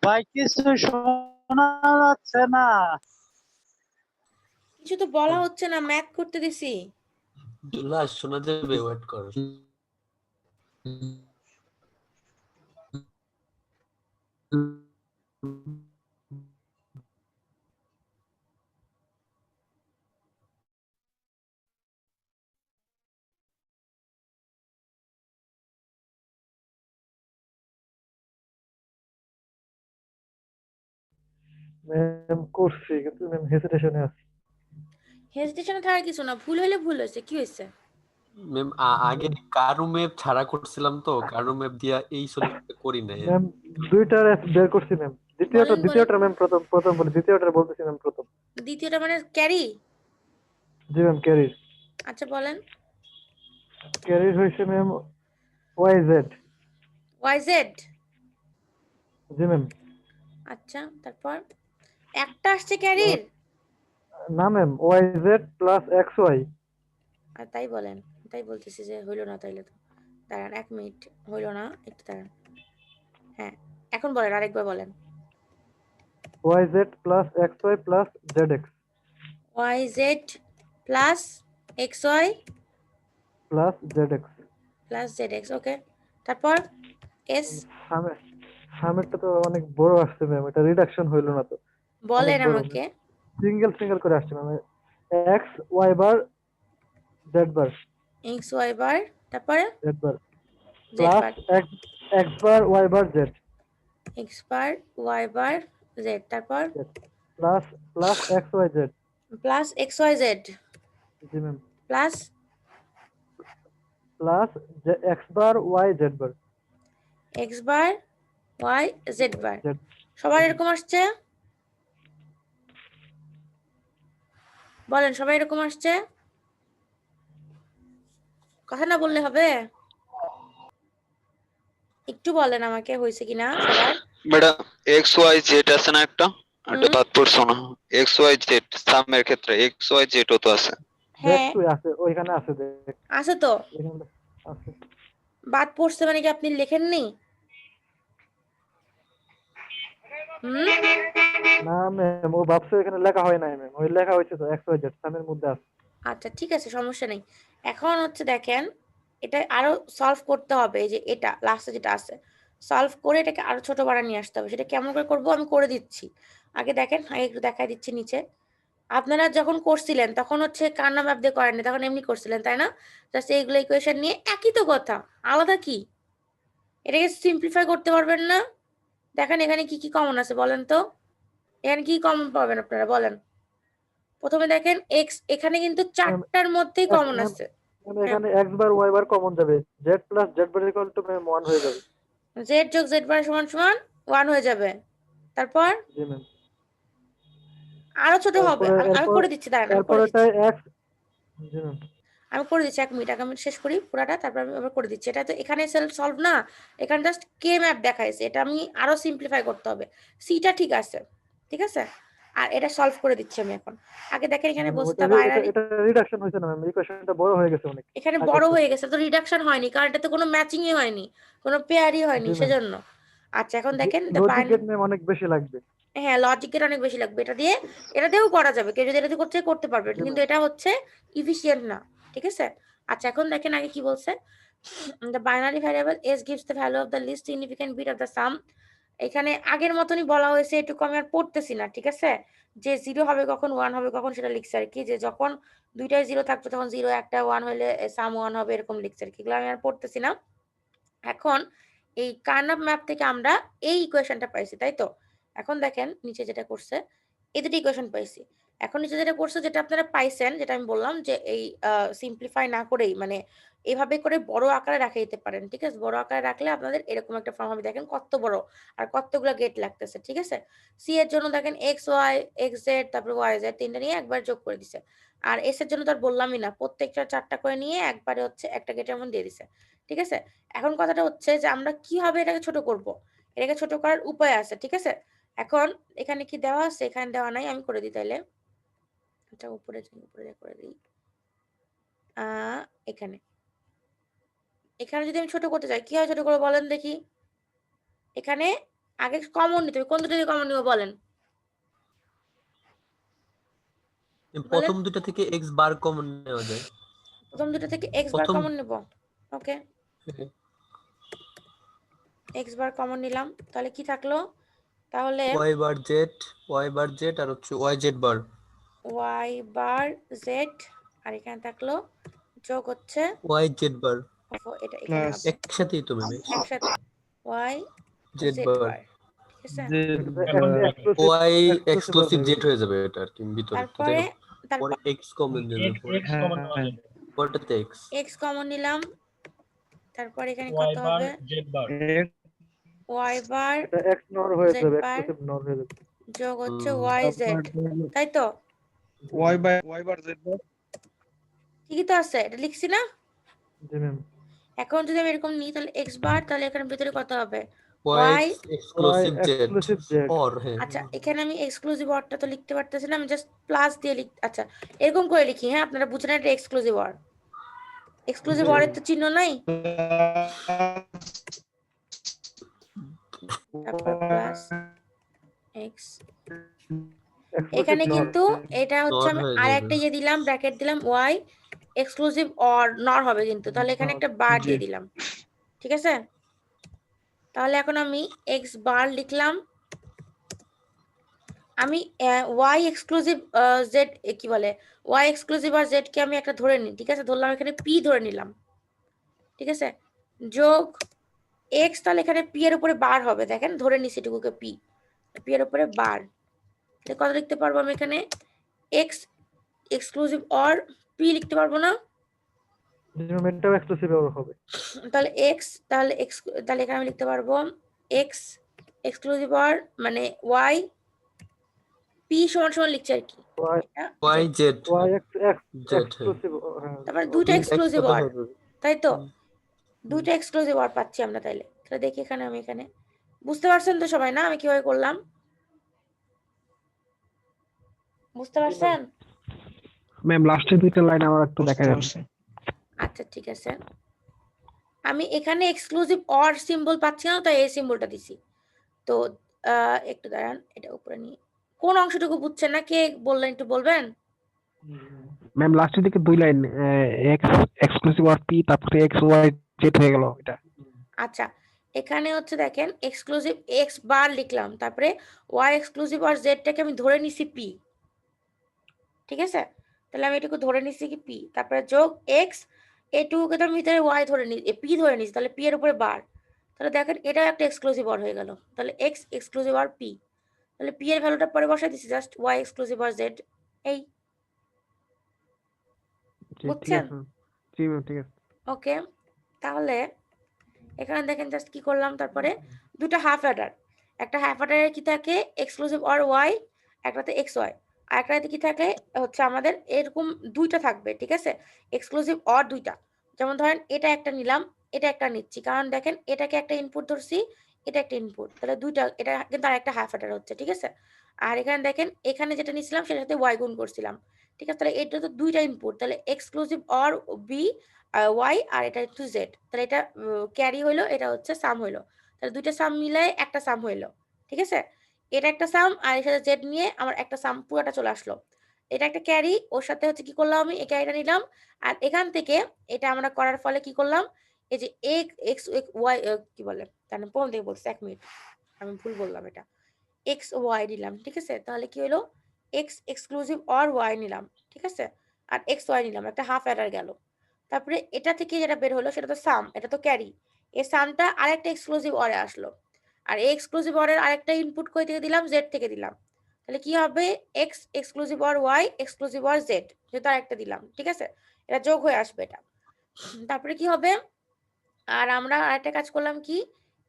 S8: ভাই কিছু শোনা যাচ্ছে না।
S1: কিছু তো বলা হচ্ছে না, ম্যাথ করতে দিছি।
S4: জুলা শোনা যাবে, ওয়েট কর।
S3: ম্যাম করছি কিন্তু ম্যাম হেজিটেশনে আছে।
S1: হেজিটেশনে থাকার কিছু না, ভুল হলে ভুল হয়েছে, কি হয়েছে?
S4: ম্যাম আগে কারু ম্যাপ ছাড়া করছিলাম তো, কারু ম্যাপ দিয়া এই সলিউশনটা করি নাই।
S3: ম্যাম দুইটার বের করছি ম্যাম।
S1: বলেন,
S3: দ্বিতীয়টা ম্যাম প্রথম বলি, দ্বিতীয়টা বলতেছি ম্যাম প্রথম।
S1: দ্বিতীয়টা মানে ক্যারি?
S3: জি ম্যাম ক্যারির।
S1: আচ্ছা বলেন।
S3: ক্যারির হয়েছে ম্যাম ওয়াইজেড।
S1: ওয়াইজেড?
S3: জি ম্যাম।
S1: আচ্ছা তারপর একটা আসছে ক্যারির?
S3: না ma'am YZ plus X Y.
S1: আর তাই বলেন, তাই বলতেছি যে হইলো না তাইলে তো। দাঁড়ান 1 মিনিট, হইলো না, একটু দাঁড়ান। হ্যাঁ এখন বলেন, আরেকবার বলেন।
S3: YZ plus X Y plus Z X
S1: YZ plus X Y
S3: plus Z X.
S1: Plus Z X, okay. তারপর এস।
S3: সামেরটা তো অনেক বড় আসছে ম্যাম, এটা রিডাকশন হইলো না তো। অনেক
S1: বলেন
S3: বড়
S1: আমাকে।
S3: সিঙ্গেল করে আসছে ma'am. X Y bar Z bar
S1: X Y bar, তারপরে
S3: Z bar
S1: Z
S3: plus
S1: bar.
S3: X bar Y bar Z
S1: X bar Y bar Z, তারপর
S3: plus plus X Y Z.
S1: Plus X Y Z
S3: জি ma'am.
S1: Plus
S3: plus X bar Y Z bar
S1: X bar Y Z bar.
S3: Z.
S1: সবার এরকম আসছে? বলেন সবাই এরকম আসছে? কথা না বললে হবে, একটু বলেন আমাকে হয়েছে কিনা সবার।
S2: ম্যাডাম এক্স ওয়াই জেড আছে না একটা, এটা
S1: হুম,
S2: বাদ পড়ছো না? এক্স ওয়াই জেড সামের ক্ষেত্রে এক্স ওয়াই জেড তো আছে।
S1: হ্যাঁ
S3: দেখছুই আছে ওইখানে আছে, দেখ
S1: আছে তো।
S3: ওইখানে আছে।
S1: বাদ পড়ছে মানে কি আপনি লেখেননি?
S3: না ম্যাম, ও ভাবছে এখানে লেখা হয় নাই ম্যাম, ওই লেখা হয়েছে তো XYZ সামের মধ্যে আছে।
S1: আচ্ছা ঠিক আছে, সমস্যা নেই। এখন হচ্ছে দেখেন, এটা আরো সলভ করতে হবে। এই যে এটা লাস্টে যেটা আছে, সলভ করে এটাকে আরো ছোট বাড়া নিয়ে আসতে হবে। সেটা কেমন করে করবো আমি করে দিচ্ছি। আগে দেখেন, আগে একটু দেখাই দিচ্ছি নিচে। আপনারা যখন করছিলেন তখন হচ্ছে কান্না ম্যাপ দিয়ে করেননি, তখন এমনি করছিলেন তাই না? জাস্ট এইগুলো ইকুয়েশন নিয়ে একই তো কথা, আলাদা কি? এটাকে সিম্পলিফাই করতে পারবেন না? দেখেন এখানে কি কি কমন আছে বলেন তো, এখানে কি কমন পাবেন আপনারা বলেন। প্রথমে দেখেন এক্স, এখানে কিন্তু চারটার মধ্যেই কমন
S3: ম্যাম
S1: আছে।
S3: এখানে x বার y বার কমন যাবে, z plus z bar equal to ma'am 1 হয়ে যাবে।
S1: জেড যোগ জেড বার সমান সমান 1 হয়ে যাবে। তারপর
S3: জি ম্যাম।
S1: আরো ছোট হবে,
S3: তারপরে
S1: আমি করে দিচ্ছি, দাঁড়ান আমি
S3: এরপর
S1: করে
S3: এটা
S1: দিচ্ছি,
S3: x। জি ম্যাম।
S1: আমি করে দিচ্ছি, 1 মিনিট আগে আমি শেষ করি পুরাটা, তারপর আমি আবার করে দিচ্ছি। এটা তো এখানে সেলফ সলভ না, এখানে জাস্ট কে ম্যাপ দেখাইছে, এটা আমি আরো সিম্পলিফাই করতে হবে। সিটা ঠিক আছে, ঠিক আছে, আর এটা সলভ করে দিচ্ছি আমি এখন। আগে দেখেন এখানে বলছে
S3: এটা
S1: দা বাইনারি,
S3: এটা রিডাকশন হয়েছে না ম্যাম, ইকুয়েশনটা বড় হয়ে গেছে অনেক
S1: এখানে
S3: আগের
S1: বড়
S3: থেকে।
S1: হয়ে গেছে তো রিডাকশন হয়নি, কারণ এটাতে কোনো ম্যাচিংই হয়নি, কোনো পেয়ারই হয়নি,
S3: জি ম্যাম।
S1: সেজন্য। আচ্ছা এখন দেখেন দ্য
S3: লজিক
S1: বাইন,
S3: গেট ম্যাম অনেক বেশি লাগবে।
S1: হ্যাঁ লজিকের অনেক বেশি লাগবে। এটা দিয়ে, এটা দিয়েও করা যাবে, কেউ যদি এটা দিয়ে করতে চায় করতে পারবে,
S3: জি
S1: কিন্তু
S3: ম্যাম।
S1: এটা হচ্ছে ইফিশিয়েন্ট না, ঠিক আছে। আচ্ছা এখন দেখেন আগে কি বলছে, the binary variable s gives the value of the least significant bit of the sum। এখানে আগের মতনই বলা হয়েছে, এটুকু আমি আর পড়তেছি না, ঠিক আছে। যে 0 হবে কখন 1 হবে কখন সেটা লিখছে আর কি, যে যখন দুইটাই 0 থাকবে তখন 0, একটা 1 হলে সাম 1 হবে, এরকম লিখছে আর কি, এগুলো আমি আর পড়তেছি না। এখন এই কার্নাপ ম্যাপ থেকে আমরা এই ইকুয়েশনটা পাইছি, তাই তো। এখন দেখেন নিচে যেটা করছে, এই দুটো ইকুয়েশন পাইছি। এখন নিচে যেটা করছে, যেটা আপনারা পাইছেন, যেটা আমি বললাম যে এই সিম্পলিফাই না করেই, মানে এভাবে করে বড় আকারে রাখে দিতে পারেন, ঠিক আছে। বড় আকারে রাখলে আপনাদের এরকম একটা ফর্ম হবে, দেখেন কত বড় আর কতগুলো গেট লাগতেছে, ঠিক আছে। সি এর জন্য দেখেন এক্স ওয়াই এক্স জেড তারপর ওয়াই জেড তিনটা নিয়ে একবার যোগ করে দিছে। আর এস এর জন্য তো আর বললামই না, প্রত্যেকটা 4টা করে নিয়ে একবারে হচ্ছে একটা গেটের মধ্যে দিয়ে দিছে, ঠিক আছে। এখন কথাটা হচ্ছে যে আমরা কিভাবে এটাকে ছোট করব, এটাকে ছোট করার উপায় আছে, ঠিক আছে। এখন এখানে কি দেওয়া আছে, এখানে দেওয়া নাই, আমি করে দিই তাইলে। এটা উপরে করে দিই। এখানে এখানে যদি আমি ছোট করতে চাই, কি হয় ছোট করে বলেন দেখি। এখানে আগে কমন নিতে হবে, কোন দুটো কমন নিব বলেন।
S4: প্রথম দুটো থেকে এক্স বার কমন নেওয়া যায়।
S1: প্রথম দুটো থেকে এক্স বার
S4: প্রথম
S1: কমন নেব, ওকে। এক্স বার কমন নিলাম, তাহলে কি থাকলো, তাহলে
S4: ওয়াই বার জেড আর হচ্ছে ওয়াই জেড বার।
S1: ওয়াই বার জেড, আর এখানে থাকলো যোগ হচ্ছে
S4: ওয়াই জেড বার
S1: এটা এখানে
S7: প্লাস
S1: হবে
S4: একসাথেই তো মেমে
S1: একসাথে ওয়াই
S4: জেড
S1: জেড
S4: বার
S1: বার, ঠিক আছে।
S4: ওয়াই এক্সক্লুসিভ জেড হয়ে যাবে এটা আর কি ভিতরে,
S1: তারপরে
S4: পরে এক্স কমন যাবে, পরেরটাতে এক্স
S1: এক্স কমন নিলাম, তারপর এখানে কত হবে, ওয়াই বার
S3: এটা x নর হয়ে
S1: জেড
S3: যাবে,
S1: বার
S3: এক্সক্লুসিভ নর হয়ে যাবে।
S1: যোগ হচ্ছে ওয়াই জেড, তাই তো।
S7: ওয়াই বার জেড বার।
S1: ঠিকই তো আছে, এটা লিখছি না।
S3: জি ম্যাম।
S1: এখন যদি আমি এরকম নিই তাহলে এক্স বার, তাহলে এখানে ভিতরে কত হবে,
S4: Y
S1: Y.
S4: Exclusive Z
S3: exclusive Z.
S4: Or হ্যাঁ
S1: আচ্ছা এখানে আমি এক্সক্লুসিভ ওয়ার্ডটা তো লিখতে পারতেছি না, আমি জাস্ট প্লাস দিয়ে আচ্ছা এরকম করে লিখি, হ্যাঁ আপনারা বুঝেন এটা এক্সক্লুসিভ ওয়ার্ড, এক্সক্লুসিভ ওয়ার্ডের তো চিহ্ন নাই, তারপর প্লাস এক্স। এখানে কিন্তু এটা হচ্ছে
S4: নর
S1: আমি
S4: হয়ে
S1: আর
S4: যাবে।
S1: একটা ইয়ে দিলাম, ব্র্যাকেট দিলাম, ওয়াই এক্সক্লুসিভ অর নর হবে কিন্তু, তাহলে এখানে একটা বার দিয়ে দিলাম, ঠিক আছে। তাহলে এখন আমি এক্স বার লিখলাম, আমি ওয়াই এক্সক্লুসিভ জেড কি বলে, ওয়াই এক্সক্লুসিভ আর জেড কে আমি একটা ধরে নিই, ঠিক আছে, ধরলাম এখানে পি ধরে নিলাম, ঠিক আছে, যোগ এক্স, তাহলে এখানে পি এর উপরে বার হবে, দেখেন ধরে নিছি এটুকুকে পি, পি এর উপরে বার, কত লিখতে পারবো আমি এখানে, এক্স এক্সক্লুসিভ অর পি লিখতে পারবো না,
S3: জি ম্যাম, এটাও এক্সক্লুসিভ হবে।
S1: তাহলে এক্স, তাহলে এক্স, তাহলে এখানে আমি লিখতে পারবো এক্স এক্সক্লুসিভ অর মানে ওয়াই পি সমান সমান লিখছি আর কি,
S4: Y Z
S3: Y X
S4: Z
S3: exclusive.
S1: তারপরে দুইটা এক্সক্লুসিভ ওয়ার্ড, তাই তো
S4: হুম।
S1: দুইটা এক্সক্লুসিভ ওয়ার্ড পাচ্ছি আমরা, তাইলে তাহলে দেখি এখানে আমি এখানে বুঝতে পারছেন তো সবাই না আমি কিভাবে করলাম, বুঝতে পারছেন।
S5: ম্যাম লাস্টের দুইটা লাইন আমার একটু দেখা যাচ্ছে।
S1: আচ্ছা ঠিক আছে, আমি এখানে এক্সক্লুসিভ অর সিম্বল পাচ্ছি না, তাই এই সিম্বলটা দিছি। তো একটু দাঁড়ান, এটা উপরে নিয়ে কোন অংশটুকু বুঝছেন না, কে বললেন একটু বলবেন?
S5: ম্যাম লাস্টের দিকে 2 line x exclusive or P, তারপরে এক্স ওয়াই জেড হয়ে গেল এটা।
S1: আচ্ছা, এখানে হচ্ছে দেখেন এক্সক্লুসিভ এক্স বার লিখলাম, তারপরে ওয়াই এক্সক্লুসিভ অর জেডটাকে আমি ধরে নিছি পি, ঠিক আছে? তাহলে আমি এটুকু ধরে নিছি কি পি, তারপরে যোগ এক্স, এটুকুকে তো আমি ভিতরে ওয়াই ধরে নি, পি ধরে নিছি, তাহলে পি এর উপরে বার। তাহলে দেখেন এটাও একটা এক্সক্লুসিভ অর হয়ে গেল। তাহলে এক্স এক্সক্লুসিভ অর পি, তাহলে পি এর ভ্যালুটা পরে বসাই দিছি, just Y exclusive or Z. এই
S5: জি ঠিক
S1: বুঝছেন?
S5: আছে জি ম্যাম ঠিক আছে।
S1: ওকে, তাহলে এখানে দেখেন জাস্ট কি করলাম, তারপরে দুটো হাফ অ্যাডার, একটা হাফ অ্যাডারে কি থাকে এক্সক্লুসিভ অর ওয়াই, একটাতে এক্স ওয়াই, আর একটাতে কি থাকে হচ্ছে আমাদের এরকম দুইটা থাকবে, ঠিক আছে? এক্সক্লুসিভ অর দুইটা, যেমন ধরেন এটা একটা নিলাম, এটা একটা নিচ্ছি, কারণ দেখেন এটাকে একটা ইনপুট ধরছি, এটা একটা ইনপুট, তাহলে দুইটা, এটা কিন্তু আর একটা হাফ অ্যাডার হচ্ছে, ঠিক আছে? আর এখানে দেখেন এখানে যেটা নিছিলাম সেটার সাথে ওয়াই গুণ করছিলাম, ঠিক আছে? তাহলে এটা তো দুইটা ইনপুট, তাহলে এক্সক্লুসিভ অর বি ওয়াই, আর এটা হচ্ছে জেড, তাহলে এটা ক্যারি হইলো, এটা হচ্ছে সাম হইলো, তাহলে দুইটা সাম মিলায় একটা সাম হইলো, ঠিক আছে? এটা একটা সাম, আর এর সাথে জেড নিয়ে আমার একটা সাম পুরোটা চলে আসলো। এটা একটা ক্যারি, ওর সাথে হচ্ছে কি করলাম, আমি এই ক্যারিটা নিলাম, আর এখান থেকে এটা আমরা করার ফলে কি করলাম, এই যে এক্স ওয়াই কি বলে তার নাম, প্রথম থেকে বলছি, 1 মিনিট আমি ভুল বললাম, এটা এক্স ওয়াই নিলাম, ঠিক আছে? তাহলে কি হলো, এক্স এক্সক্লুসিভ অর ওয়াই নিলাম, ঠিক আছে? আর এক্স ওয়াই নিলাম, একটা হাফ অ্যাডার গেল। তারপরে এটা থেকে যেটা বের হলো সেটা তো সাম, এটা তো ক্যারি, এই সামটা আরেকটা এক্সক্লুসিভ অরে আসলো, আর এই এক্সক্লুসিভ অরের আরেকটা ইনপুট কই থেকে দিলাম, জেড থেকে দিলাম, তাহলে কি হবে, X exclusive or Y exclusive or Z, যেহেতু আরেকটা দিলাম, ঠিক আছে? এটা যোগ হয়ে আসবে এটা। তারপরে কি হবে, আর আমরা আরেকটা কাজ করলাম কি,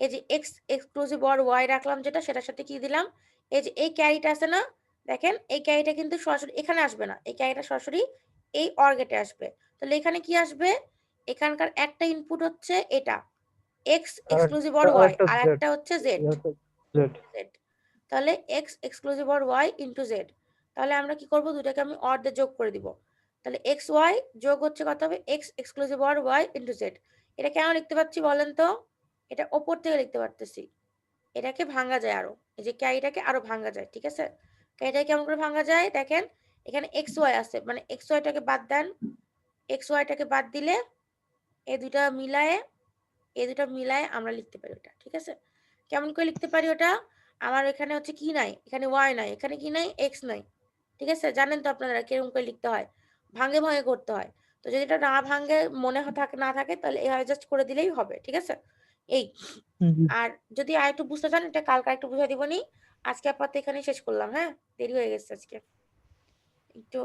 S1: এই যে এক্স এক্সক্লুসিভ অর ওয়াই রাখলাম যেটা, সেটার সাথে কি দিলাম, এই যে এই ক্যারিটা আছে না, দেখেন এই ক্যারিটা কিন্তু সরাসরি এখানে আসবে না, এই ক্যারিটা সরাসরি এই অর গেটে আসবে। তাহলে এখানে কি আসবে, এখানকার একটা ইনপুট হচ্ছে এটা এক্স এক্সক্লুসিভ অর ওয়াই, আর একটা হচ্ছে জেড
S3: জেড।
S1: জেড, তাহলে X exclusive or Y into Z. তাহলে আমরা কি করব, দুটাকে আমি অর দিয়ে যোগ করে দিব, তাহলে এক্স ওয়াই যোগ হচ্ছে কত হবে, X exclusive or Y into Z. এটা কেন লিখতে পারছি বলেন তো, এটা ওপর থেকে লিখতে পারতেছি, এটাকে ভাঙা যায় আরো, এই যে ক্যারিটাকে আরো ভাঙা যায়, ঠিক আছে? ক্যারিটাকে কেমন করে ভাঙা যায় দেখেন, এখানে এক্স ওয়াই আছে, মানে এক্স ওয়াইটাকে বাদ দেন, এক্স ওয়াইটাকে বাদ দিলে এই দুটা মিলায়ে আমরা লিখতে পারি ওটা, ঠিক আছে? কেমন করে লিখতে পারি ওটা, আমার এখানে হচ্ছে কি নাই, এখানে ওয়াই নাই, এখানে কি নাই, এক্স নাই, ঠিক আছে? জানেন তো আপনারা কিরকম করে লিখতে হয়, ভাঙে ভাঙে করতে হয়। তো যদি এটা না ভাঙে মনে থাকে না থাকে, তাহলে এভাবে জাস্ট করে দিলেই হবে, ঠিক আছে? এই, আর যদি আর একটু বুঝতে চান এটা কালকে একটু বুঝাই দিবনি, আজকে আপাতত এখানেই শেষ করলাম, হ্যাঁ, দেরি হয়ে গেছে আজকে একটু।